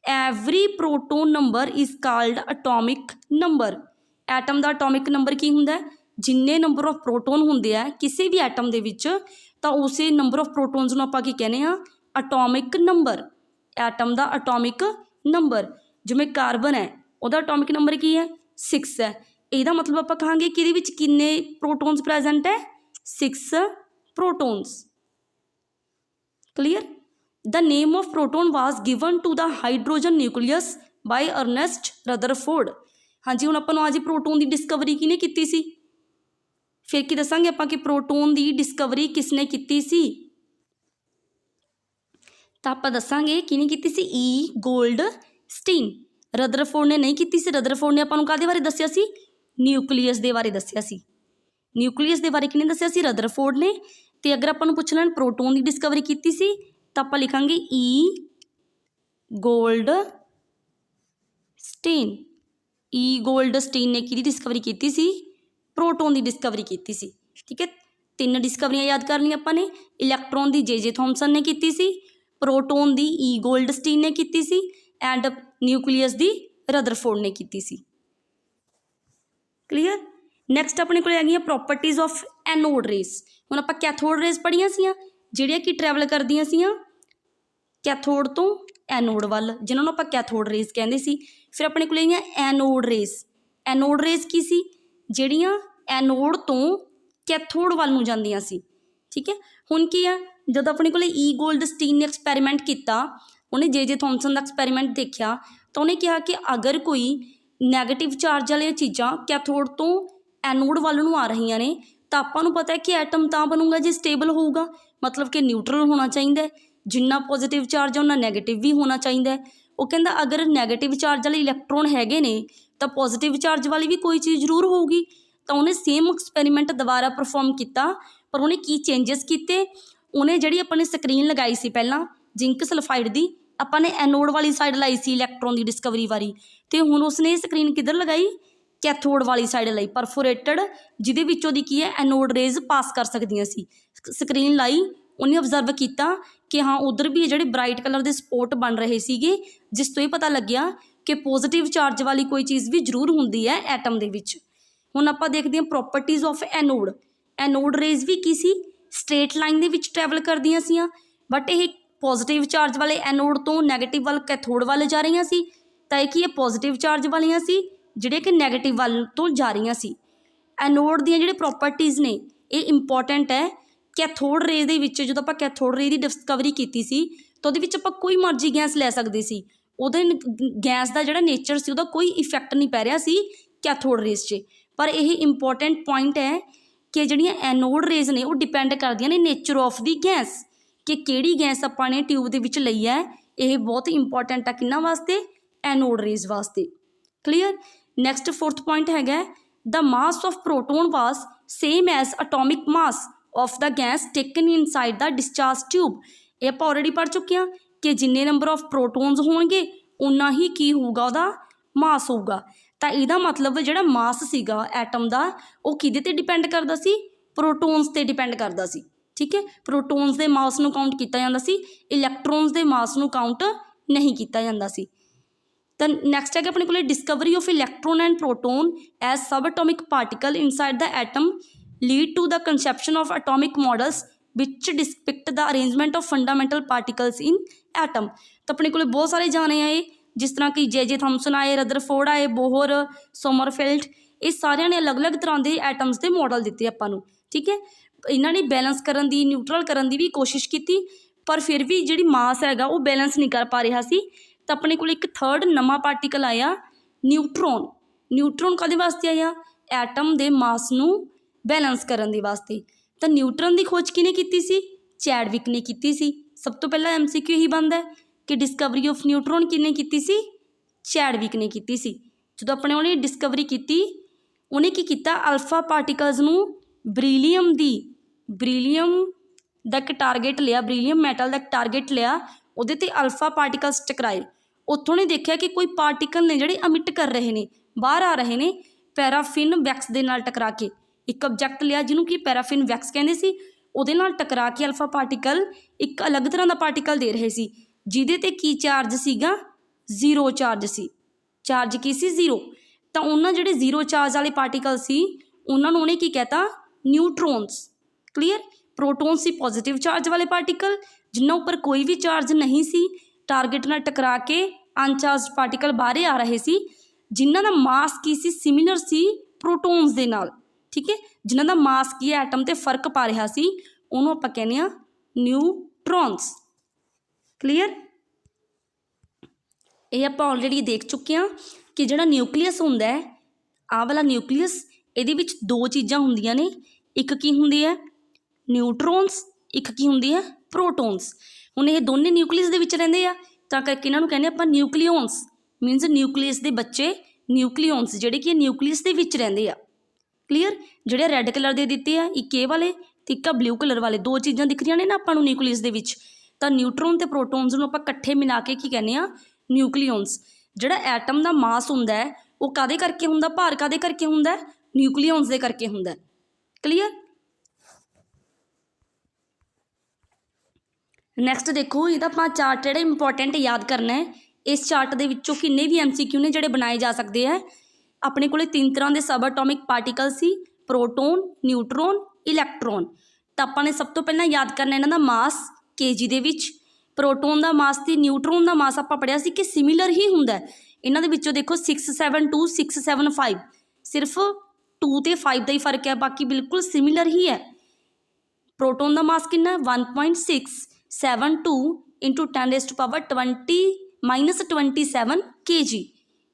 every proton number is called atomic number. Atom का अटोमिक नंबर की हुंदा जिन्ने नंबर ऑफ प्रोटोन हुंदे आ किसी भी एटम दे विच तां उसे नंबर ऑफ प्रोटोन्स नूं आपां की कहने आ अटोमिक नंबर। एटम का अटोमिक नंबर जिवें कार्बन है उहदा अटोमिक नंबर की है 6 है। इहदा मतलब आपां कहांगे कि इहदे विच किन्ने प्रोटोन्स प्रेजेंट है 6 protons. Clear the name of proton was given to the hydrogen nucleus by Ernest Rutherford. हाँ जी हुण आपां नूं आज प्रोटोन की डिस्कवरी किहने कीती सी फिर की दसांगे आपां कि प्रोटोन की डिस्कवरी किसने कीती सी तां आपां दसांगे किहने कीती सी ई गोल्डस्टीन। रदरफोर्ड ने नहीं कीती सी। रदरफोर्ड ने आपां नूं काहदे बारे दस्सिया सी न्यूक्लियस दे बारे दस्सिया सी। न्यूक्लियस दे बारे किहने दस्सिया सी रदरफोर्ड ने। तो अगर आपां नूं पुछ लैण प्रोटोन की डिस्कवरी कीती सी तो आपां लिखांगे ई गोल्डस्टीन। ई गोल्डस्टीन ने किहदी डिस्कवरी कीती सी प्रोटोन की डिस्कवरी कीती सी। ठीक है 3 डिस्कवरियां याद कर लिया आपां ने इलैक्ट्रॉन की जे थॉमसन ने कीती सी प्रोटोन की ई गोल्डस्टीन ने कीती सी एंड न्यूक्लियस की रदरफोर्ड ने कीती सी। क्लीयर नैक्सट अपने को है प्रॉपर्टीज़ ऑफ एनोड रेस। हुण आपां कैथोड रेस पढ़ियां सीआं जिहड़ियां कि ट्रैवल करदियां सीआं कैथोड तो एनोड वल जिन्हां नूं आपां कैथोड रेस कहंदे सी। फिर अपने को एनोड रेस। एनोड रेस की सी जिहड़ियां एनोड तो कैथोड वल नूं जांदियां सी। ठीक है हुण की है जब अपने को ई गोल्डस्टीन ने एक्सपैरीमेंट किया उन्हें जे थॉमसन का एक्सपैरीमेंट देखा तो उन्हें कहा कि अगर कोई नैगेटिव चार्ज वाली चीज़ां कैथोड तो एनोड वल नूं आ रही ने तो आपां नूं पता है कि एटम तां बनूगा जे स्टेबल होऊगा मतलब कि न्यूट्रल होना चाहिए जिन्ना पॉजिटिव चार्ज है उन्ना नैगेटिव भी होना चाहिए। वो कहता अगर नैगेटिव चार्ज वाले इलैक्ट्रॉन हैगे ने तो पॉजिटिव चार्ज वाली भी कोई चीज़ जरूर होगी। तो उन्हें सेम एक्सपैरीमेंट दोबारा परफॉर्म किया पर उन्हें की चेंजिस किए उन्हें जी अपनी स्क्रीन लगाई सी पहला जिंक सल्फाइड की अपने एनोड वाली साइड लाई सी इलैक्ट्रॉन की डिस्कवरी वारी तो हुण उसने स्क्रीन किधर लगाई ਕੈਥੋਡ ਵਾਲੀ ਸਾਈਡ ਲਈ ਪਰਫੋਰੇਟਡ, ਜਿਹਦੇ ਵਿੱਚੋਂ ਦੀ ਕੀ ਹੈ ਐਨੋਡ ਰੇਜ਼ ਪਾਸ ਕਰ ਸਕਦੀਆਂ ਸੀ। ਸਕਰੀਨ ਲਾਈ, ਉਹਨੇ ਅਬਜ਼ਰਵ ਕੀਤਾ ਕਿ ਹਾਂ ਉਧਰ ਵੀ ਜਿਹੜੇ ਬ੍ਰਾਈਟ ਕਲਰ ਦੇ ਸਪੋਟ ਬਣ ਰਹੇ ਸੀਗੇ, ਜਿਸ ਤੋਂ ਇਹ ਪਤਾ ਲੱਗਿਆ ਕਿ ਪੋਜ਼ੀਟਿਵ ਚਾਰਜ ਵਾਲੀ ਕੋਈ ਚੀਜ਼ ਵੀ ਜ਼ਰੂਰ ਹੁੰਦੀ ਹੈ ਐਟਮ ਦੇ ਵਿੱਚ। ਹੁਣ ਆਪਾਂ ਦੇਖਦੇ ਹਾਂ properties of anode. Anode rays ਵੀ ਕੀ ਸੀ, ਸਟ੍ਰੇਟ ਲਾਈਨ ਦੇ ਵਿੱਚ ਟਰੈਵਲ ਕਰਦੀਆਂ ਸੀਆਂ, ਬਟ ਇਹ ਪੋਜ਼ੀਟਿਵ ਚਾਰਜ ਵਾਲੇ ਐਨੋਡ ਤੋਂ ਨੈਗੇਟਿਵ ਵੱਲ ਕੈਥੋਡ ਵੱਲ ਜਾ ਰਹੀਆਂ ਸੀ। ਤਾਂ ਇਹ ਕੀ ਹੈ, ਪੋਜ਼ੀਟਿਵ ਚਾਰਜ ਵਾਲੀਆਂ ਸੀ ਜਿਹੜੇ ਕਿ ਨੈਗੇਟਿਵ ਵੱਲ ਤੋਂ ਜਾ ਰਹੀਆਂ ਸੀ। ਐਨੋਡ ਦੀਆਂ ਜਿਹੜੇ ਪ੍ਰੋਪਰਟੀਜ਼ ਨੇ ਇਹ ਇੰਪੋਰਟੈਂਟ ਹੈ। ਕੈਥੋਡ ਰੇ ਦੇ ਵਿੱਚ ਜਦੋਂ ਆਪਾਂ ਕੈਥੋਡ ਰੇ ਦੀ ਡਿਸਕਵਰੀ ਕੀਤੀ ਸੀ ਤਾਂ ਉਹਦੇ ਵਿੱਚ ਆਪਾਂ ਕੋਈ ਮਰਜ਼ੀ ਗੈਸ ਲੈ ਸਕਦੇ ਸੀ, ਉਹਦੇ ਗੈਸ ਦਾ ਜਿਹੜਾ ਨੇਚਰ ਸੀ ਉਹਦਾ ਕੋਈ ਇਫੈਕਟ ਨਹੀਂ ਪੈ ਰਿਹਾ ਸੀ ਕੈਥੋਡ ਰੇਜ਼ 'ਚ। ਪਰ ਇਹ ਇੰਪੋਰਟੈਂਟ ਪੁਆਇੰਟ ਹੈ ਕਿ ਜਿਹੜੀਆਂ ਐਨੋਡ ਰੇਜ਼ ਨੇ ਉਹ ਡਿਪੈਂਡ ਕਰਦੀਆਂ ਨੇ ਨੇਚਰ ਆਫ ਦੀ ਗੈਸ, ਕਿ ਕਿਹੜੀ ਗੈਸ ਆਪਾਂ ਨੇ ਟਿਊਬ ਦੇ ਵਿੱਚ ਲਈ ਹੈ। ਇਹ ਬਹੁਤ ਇੰਪੋਰਟੈਂਟ ਆ ਕਿਹਨਾਂ ਵਾਸਤੇ, ਐਨੋਡ ਰੇਜ਼ ਵਾਸਤੇ। ਕਲੀਅਰ। ਨੈਕਸਟ 4th ਪੁਆਇੰਟ ਹੈਗਾ the mass of proton was same as atomic mass of the gas taken inside the discharge tube. ਇਹ ਆਪਾਂ ਆਲਰੇਡੀ ਪੜ੍ਹ ਚੁੱਕੇ ਹਾਂ ਕਿ ਜਿੰਨੇ ਨੰਬਰ ਆਫ ਪ੍ਰੋਟੋਨਸ ਹੋਣਗੇ ਉਨਾ ਹੀ ਕੀ ਹੋਊਗਾ, ਉਹਦਾ ਮਾਸ ਹੋਊਗਾ। ਤਾਂ ਇਹਦਾ ਮਤਲਬ ਜਿਹੜਾ ਮਾਸ ਸੀਗਾ ਐਟਮ ਦਾ ਉਹ ਕਿਹਦੇ 'ਤੇ ਡਿਪੈਂਡ ਕਰਦਾ ਸੀ, ਪ੍ਰੋਟੋਨਸ 'ਤੇ ਡਿਪੈਂਡ ਕਰਦਾ ਸੀ। ਠੀਕ ਹੈ, ਪ੍ਰੋਟੋਨਸ ਦੇ ਮਾਸ ਨੂੰ ਕਾਊਂਟ ਕੀਤਾ ਜਾਂਦਾ ਸੀ, ਇਲੈਕਟ੍ਰੋਨਸ ਦੇ ਮਾਸ ਨੂੰ ਕਾਊਂਟ ਨਹੀਂ ਕੀਤਾ ਜਾਂਦਾ ਸੀ। ਤਾਂ ਨੈਕਸਟ ਹੈਗਾ ਆਪਣੇ ਕੋਲ discovery of electron and proton as sub atomic particle inside the atom lead to the conception of atomic models which depict the arrangement of fundamental particles in atom. ਤਾਂ ਆਪਣੇ ਕੋਲ ਬਹੁਤ ਸਾਰੇ ਜਾਣੇ ਆਏ, ਜਿਸ ਤਰ੍ਹਾਂ ਕਿ ਜੇ ਥਾਮਸਨ ਆਏ, ਰਦਰਫੋਰਡ ਆਏ, ਬੋਹਰ, ਸੋਮਰਫੈਲਡ, ਇਹ ਸਾਰਿਆਂ ਨੇ ਅਲੱਗ-ਅਲੱਗ ਤਰ੍ਹਾਂ ਦੇ ਐਟਮਸ ਦੇ ਮਾਡਲ ਦਿੱਤੇ ਆਪਾਂ ਨੂੰ। ਠੀਕ ਹੈ, ਇਹਨਾਂ ਨੇ ਬੈਲੈਂਸ ਕਰਨ ਦੀ, ਨਿਊਟਰਲ ਕਰਨ ਦੀ ਵੀ ਕੋਸ਼ਿਸ਼ ਕੀਤੀ, ਪਰ ਫਿਰ ਵੀ ਜਿਹੜੀ ਮਾਸ ਹੈਗਾ ਉਹ ਬੈਲੈਂਸ ਨਹੀਂ ਕਰ ਪਾ ਰਿਹਾ ਸੀ। ਤਾਂ ਆਪਣੇ ਕੋਲ ਇੱਕ 3rd ਨਵਾਂ ਪਾਰਟੀਕਲ ਆਇਆ, ਨਿਊਟਰੋਨ। ਨਿਊਟਰੋਨ ਕਾਹਦੇ ਵਾਸਤੇ ਆਇਆ, ਐਟਮ ਦੇ ਮਾਸ ਨੂੰ ਬੈਲੈਂਸ ਕਰਨ ਦੇ ਵਾਸਤੇ। ਤਾਂ ਨਿਊਟਰਨ ਦੀ ਖੋਜ ਕਿਹਨੇ ਕੀਤੀ ਸੀ, ਚੈਡਵਿਕ ਨੇ ਕੀਤੀ ਸੀ। ਸਭ ਤੋਂ ਪਹਿਲਾਂ MCQ ਇਹੀ ਬਣਦਾ ਹੈ ਕਿ ਡਿਸਕਵਰੀ ਆਫ ਨਿਊਟਰੋਨ ਕਿਹਨੇ ਕੀਤੀ ਸੀ, ਚੈਡਵਿਕ ਨੇ ਕੀਤੀ ਸੀ। ਜਦੋਂ ਆਪਣੇ ਉਹਨੇ ਡਿਸਕਵਰੀ ਕੀਤੀ, ਉਹਨੇ ਕੀ ਕੀਤਾ, ਅਲਫਾ ਪਾਰਟੀਕਲਸ ਨੂੰ ਬਰੀਲੀਅਮ ਦਾ ਇੱਕ ਟਾਰਗੇਟ ਲਿਆ, ਬਰੀਲੀਅਮ ਮੈਟਲ ਦਾ ਇੱਕ ਟਾਰਗੇਟ ਲਿਆ, ਉਹਦੇ 'ਤੇ ਅਲਫਾ ਪਾਰਟੀਕਲਸ ਟਕਰਾਏ। ਉੱਥੋਂ ਨੇ ਦੇਖਿਆ ਕਿ ਕੋਈ ਪਾਰਟੀਕਲ ਨੇ ਜਿਹੜੇ ਅਮਿਟ ਕਰ ਰਹੇ ਨੇ, ਬਾਹਰ ਆ ਰਹੇ ਨੇ ਪੈਰਾਫਿਨ ਵੈਕਸ ਦੇ ਨਾਲ ਟਕਰਾ ਕੇ। ਇੱਕ ਆਬਜੈਕਟ ਲਿਆ ਜਿਹਨੂੰ ਕਿ ਪੈਰਾਫਿਨ ਵੈਕਸ ਕਹਿੰਦੇ ਸੀ, ਉਹਦੇ ਨਾਲ ਟਕਰਾ ਕੇ ਅਲਫਾ ਪਾਰਟੀਕਲ ਇੱਕ ਅਲੱਗ ਤਰ੍ਹਾਂ ਦਾ ਪਾਰਟੀਕਲ ਦੇ ਰਹੇ ਸੀ, ਜਿਹਦੇ 'ਤੇ ਕੀ ਚਾਰਜ ਸੀਗਾ, 0 ਚਾਰਜ ਸੀ। ਚਾਰਜ ਕੀ ਸੀ, 0। ਤਾਂ ਉਹਨਾਂ ਜਿਹੜੇ 0 ਚਾਰਜ ਵਾਲੇ ਪਾਰਟੀਕਲ ਸੀ ਉਹਨਾਂ ਨੂੰ ਉਹਨੇ ਕੀ ਕਹਿਤਾ, ਨਿਊਟਰੋਨਸ। ਕਲੀਅਰ। ਪ੍ਰੋਟੋਨ ਸੀ ਪੋਜ਼ੀਟਿਵ ਚਾਰਜ ਵਾਲੇ ਪਾਰਟੀਕਲ ਜਿਨ੍ਹਾਂ ਉੱਪਰ ਕੋਈ ਵੀ ਚਾਰਜ ਨਹੀਂ ਸੀ, ਟਾਰਗੇਟ ਨਾਲ ਟਕਰਾ ਕੇ ਅਨਚਾਰਜਡ ਪਾਰਟੀਕਲ ਬਾਹਰ ਆ ਰਹੇ ਸੀ, ਜਿਨ੍ਹਾਂ ਦਾ ਮਾਸ ਕੀ ਸੀ, ਸਿਮਿਲਰ ਸੀ ਪ੍ਰੋਟੋਨਸ ਦੇ ਨਾਲ। ਠੀਕ ਹੈ, ਜਿਨ੍ਹਾਂ ਦਾ ਮਾਸ ਕੀ ਹੈ ਐਟਮ 'ਤੇ ਫਰਕ ਪਾ ਰਿਹਾ ਸੀ, ਉਹਨੂੰ ਆਪਾਂ ਕਹਿੰਦੇ ਹਾਂ ਨਿਊਟਰੋਨਸ। ਕਲੀਅਰ। ਇਹ ਆਪਾਂ ਆਲਰੇਡੀ ਦੇਖ ਚੁੱਕੇ ਹਾਂ ਕਿ ਜਿਹੜਾ ਨਿਊਕਲੀਅਸ ਹੁੰਦਾ ਹੈ, ਆਹ ਵਾਲਾ ਨਿਊਕਲੀਅਸ, ਇਹਦੇ ਵਿੱਚ 2 ਚੀਜ਼ਾਂ ਹੁੰਦੀਆਂ ਨੇ। ਇੱਕ ਕੀ ਹੁੰਦੀ ਹੈ, ਨਿਊਟਰੋਨਸ, ਇੱਕ ਕੀ ਹੁੰਦੀ ਹੈ, ਪ੍ਰੋਟੋਨਸ। ਹੁਣ ਇਹ ਦੋਨੇ ਨਿਊਕਲੀਅਸ ਦੇ ਵਿੱਚ ਰਹਿੰਦੇ ਆ, ਤਾਂ ਕਰਕੇ ਇਹਨਾਂ ਨੂੰ ਕਹਿੰਦੇ ਆਪਾਂ ਨਿਊਕਲੀਓਨਸ, ਮੀਨਸ ਨਿਊਕਲੀਅਸ ਦੇ ਬੱਚੇ ਨਿਊਕਲੀਓਨਸ, ਜਿਹੜੇ ਕਿ ਨਿਊਕਲੀਅਸ ਦੇ ਵਿੱਚ ਰਹਿੰਦੇ ਆ। ਕਲੀਅਰ। ਜਿਹੜੇ ਰੈੱਡ ਕਲਰ ਦੇ ਦਿੱਤੇ ਆ, ਇੱਕ ਇਹ ਵਾਲੇ ਅਤੇ ਇੱਕ ਆ ਬਲੂ ਕਲਰ ਵਾਲੇ, 2 ਚੀਜ਼ਾਂ ਦਿਖ ਰਹੀਆਂ ਨੇ ਨਾ ਆਪਾਂ ਨੂੰ ਨਿਊਕਲੀਅਸ ਦੇ ਵਿੱਚ। ਤਾਂ ਨਿਊਟਰੋਨ ਅਤੇ ਪ੍ਰੋਟੋਨਸ ਨੂੰ ਆਪਾਂ ਇਕੱਠੇ ਮਿਲਾ ਕੇ ਕੀ ਕਹਿੰਦੇ ਆ, ਨਿਊਕਲੀਓਨਸ। ਜਿਹੜਾ ਐਟਮ ਦਾ ਮਾਸ ਹੁੰਦਾ ਹੈ ਉਹ ਕਾਹਦੇ ਕਰਕੇ ਹੁੰਦਾ, ਭਾਰ ਕਾਹਦੇ ਕਰਕੇ ਹੁੰਦਾ, ਨਿਊਕਲੀਓਨਸ ਦੇ ਕਰਕੇ ਹੁੰਦਾ। ਕਲੀਅਰ। ਨੈਕਸਟ ਦੇਖੋ, ਇਹਦਾ ਆਪਾਂ ਚਾਰਟ ਜਿਹੜਾ ਇੰਪੋਰਟੈਂਟ ਯਾਦ ਕਰਨਾ ਹੈ। ਇਸ ਚਾਰਟ ਦੇ ਵਿੱਚੋਂ ਕਿੰਨੇ ਵੀ MCQ ਨੇ ਜਿਹੜੇ ਬਣਾਏ ਜਾ ਸਕਦੇ ਹੈ। ਆਪਣੇ ਕੋਲ 3 ਤਰ੍ਹਾਂ ਦੇ ਸਬ ਐਟੋਮਿਕ ਪਾਰਟੀਕਲ ਸੀ, ਪ੍ਰੋਟੋਨ, ਨਿਊਟਰੋਨ, ਇਲੈਕਟ੍ਰੋਨ। ਤਾਂ ਆਪਾਂ ਨੇ ਸਭ ਤੋਂ ਪਹਿਲਾਂ ਯਾਦ ਕਰਨਾ ਇਹਨਾਂ ਦਾ ਮਾਸ kg ਦੇ ਵਿੱਚ। ਪ੍ਰੋਟੋਨ ਦਾ ਮਾਸ ਅਤੇ ਨਿਊਟਰੋਨ ਦਾ ਮਾਸ ਆਪਾਂ ਪੜ੍ਹਿਆ ਸੀ ਕਿ ਸਿਮਿਲਰ ਹੀ ਹੁੰਦਾ। ਇਹਨਾਂ ਦੇ ਵਿੱਚੋਂ ਦੇਖੋ 672, 675, ਸਿਰਫ 2 ਅਤੇ 5 ਦਾ ਹੀ ਫਰਕ ਹੈ, ਬਾਕੀ ਬਿਲਕੁਲ ਸਿਮਿਲਰ ਹੀ ਹੈ। ਪ੍ਰੋਟੋਨ ਦਾ ਮਾਸ ਕਿੰਨਾ, 1.672 × 10⁻20⁻27 kg।